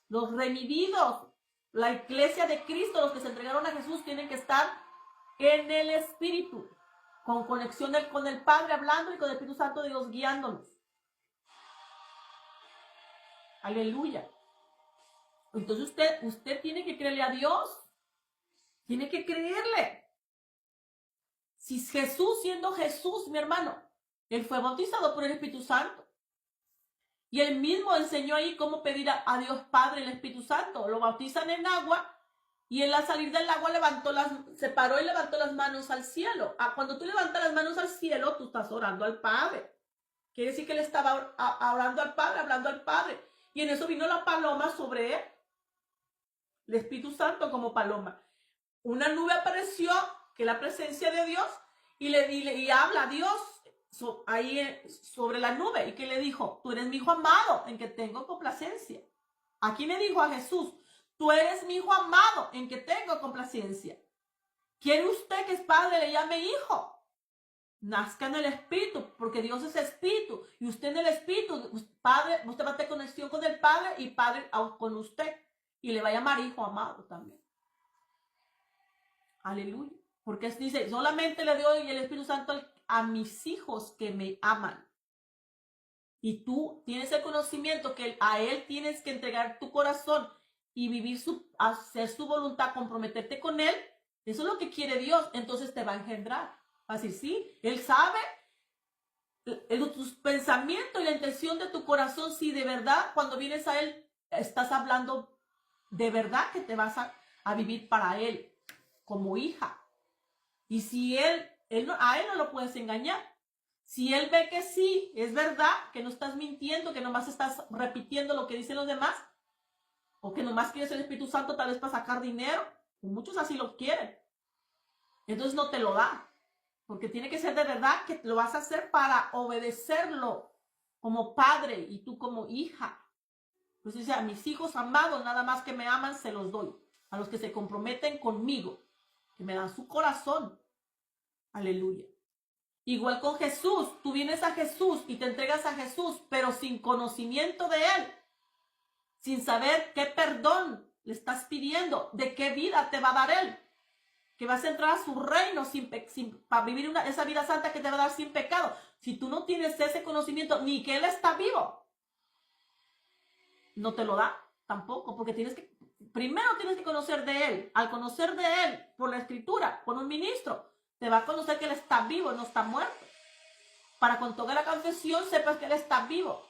los redimidos, la iglesia de Cristo, los que se entregaron a Jesús, tienen que estar en el Espíritu, con conexión con el Padre hablando y con el Espíritu Santo de Dios guiándonos. Aleluya. Entonces usted tiene que creerle a Dios. Tiene que creerle. Si Jesús, siendo Jesús, mi hermano, él fue bautizado por el Espíritu Santo. Y él mismo enseñó ahí cómo pedir a Dios Padre el Espíritu Santo. Lo bautizan en agua, y él al salir del agua se paró y levantó las manos al cielo. Cuando tú levantas las manos al cielo, tú estás orando al Padre. Quiere decir que él estaba orando al Padre, hablando al Padre. Y en eso vino la paloma sobre él. El Espíritu Santo como paloma. Una nube apareció, que es la presencia de Dios, y habla a Dios ahí sobre la nube. ¿Y que le dijo? Tú eres mi hijo amado, en que tengo complacencia. ¿A quién le dijo? A Jesús. Tú eres mi hijo amado, en que tengo complacencia. ¿Quiere usted que el Padre le llame hijo? Nazca en el Espíritu, porque Dios es Espíritu. Y usted en el Espíritu, Padre, usted va a tener conexión con el Padre y Padre con usted. Y le va a llamar hijo amado también. Aleluya. Porque dice, solamente le doy el Espíritu Santo a mis hijos que me aman. Y tú tienes el conocimiento que a Él tienes que entregar tu corazón y vivir hacer su voluntad, comprometerte con Él. Eso es lo que quiere Dios. Entonces te va a engendrar. Así, sí, Él sabe tus pensamientos y la intención de tu corazón. Si de verdad cuando vienes a Él estás hablando de verdad que te vas a vivir para Él como hija. Y si a Él no lo puedes engañar. Si Él ve que sí, es verdad, que no estás mintiendo, que nomás estás repitiendo lo que dicen los demás, o que nomás quieres el Espíritu Santo tal vez para sacar dinero, muchos así lo quieren. Entonces no te lo da, porque tiene que ser de verdad que lo vas a hacer para obedecerlo como padre y tú como hija. Pues dice, a mis hijos amados, nada más que me aman, se los doy. A los que se comprometen conmigo, que me dan su corazón. Aleluya. Igual con Jesús, tú vienes a Jesús y te entregas a Jesús, pero sin conocimiento de Él, sin saber qué perdón le estás pidiendo, de qué vida te va a dar Él, que vas a entrar a su reino para vivir esa vida santa que te va a dar sin pecado. Si tú no tienes ese conocimiento, ni que Él está vivo, no te lo da tampoco, porque primero tienes que conocer de Él. Al conocer de Él por la Escritura, por un ministro, te va a conocer que Él está vivo, no está muerto. Para cuando toque la confesión, sepas que Él está vivo.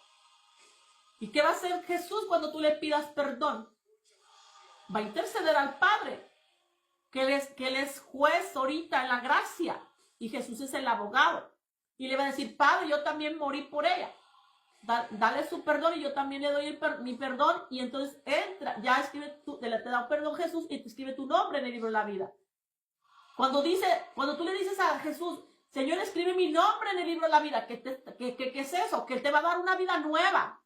¿Y qué va a hacer Jesús cuando tú le pidas perdón? Va a interceder al Padre, que Él es juez ahorita en la gracia. Y Jesús es el abogado. Y le va a decir, Padre, yo también morí por ella. Dale su perdón y yo también le doy mi perdón. Y entonces entra, ya escribe, te da un perdón Jesús y te escribe tu nombre en el libro de la vida. Cuando tú le dices a Jesús, Señor, escribe mi nombre en el libro de la vida, ¿qué es eso? Que Él te va a dar una vida nueva.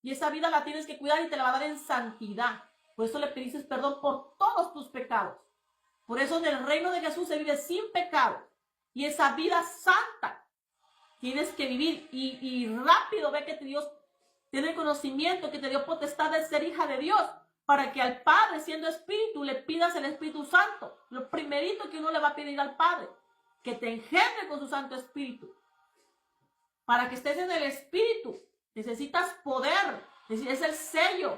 Y esa vida la tienes que cuidar y te la va a dar en santidad. Por eso le pediste perdón por todos tus pecados. Por eso en el reino de Jesús se vive sin pecado. Y esa vida santa tienes que vivir. Y rápido ve que Dios tiene el conocimiento, que te dio potestad de ser hija de Dios. Para que al Padre, siendo Espíritu, le pidas el Espíritu Santo. Lo primerito que uno le va a pedir al Padre, que te engendre con su Santo Espíritu. Para que estés en el Espíritu, necesitas poder, es el sello.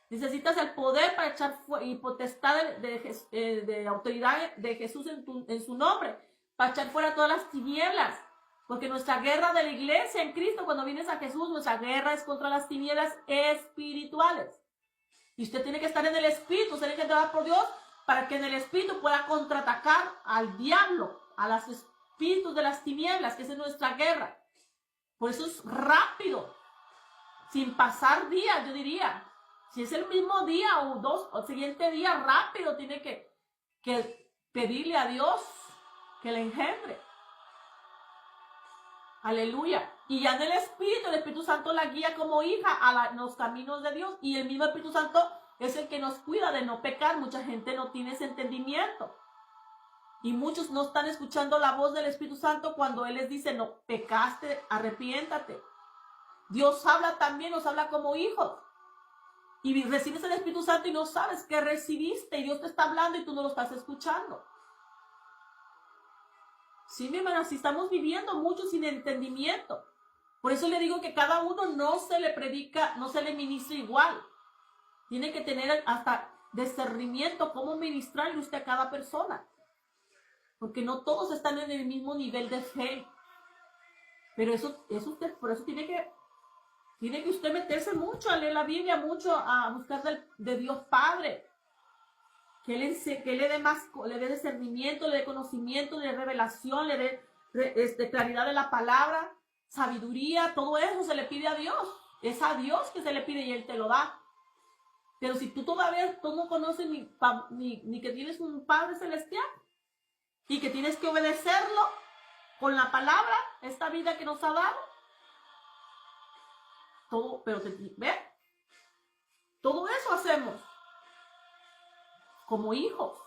Necesitas el poder para echar y potestad de autoridad de Jesús en su nombre, para echar fuera todas las tinieblas. Porque nuestra guerra de la iglesia en Cristo, cuando vienes a Jesús, nuestra guerra es contra las tinieblas espirituales. Y usted tiene que estar en el Espíritu, ser engendrado por Dios, para que en el Espíritu pueda contraatacar al diablo, a los espíritus de las tinieblas, que esa es nuestra guerra. Por eso es rápido, sin pasar días, yo diría. Si es el mismo día o dos, o el siguiente día, rápido tiene que pedirle a Dios que le engendre. Aleluya. Y ya en el Espíritu Santo la guía como hija a los caminos de Dios. Y el mismo Espíritu Santo es el que nos cuida de no pecar. Mucha gente no tiene ese entendimiento. Y muchos no están escuchando la voz del Espíritu Santo cuando Él les dice, no, pecaste, arrepiéntate. Dios habla también, nos habla como hijos. Y recibes el Espíritu Santo y no sabes qué recibiste. Y Dios te está hablando y tú no lo estás escuchando. Sí, mi hermana, si estamos viviendo mucho sin entendimiento. Por eso le digo que cada uno no se le predica, no se le ministra igual. Tiene que tener hasta discernimiento cómo ministrarle usted a cada persona. Porque no todos están en el mismo nivel de fe. Pero eso usted, por eso tiene que usted meterse mucho a leer la Biblia, mucho a buscar de Dios Padre. Que le dé discernimiento, le dé conocimiento, le dé revelación, le dé claridad de la palabra, sabiduría, todo eso se le pide a Dios. Es a Dios que se le pide y Él te lo da. Pero si tú todavía no conoces ni que tienes un Padre Celestial y que tienes que obedecerlo con la palabra, esta vida que nos ha dado, ¿ve? Todo eso hacemos como hijos.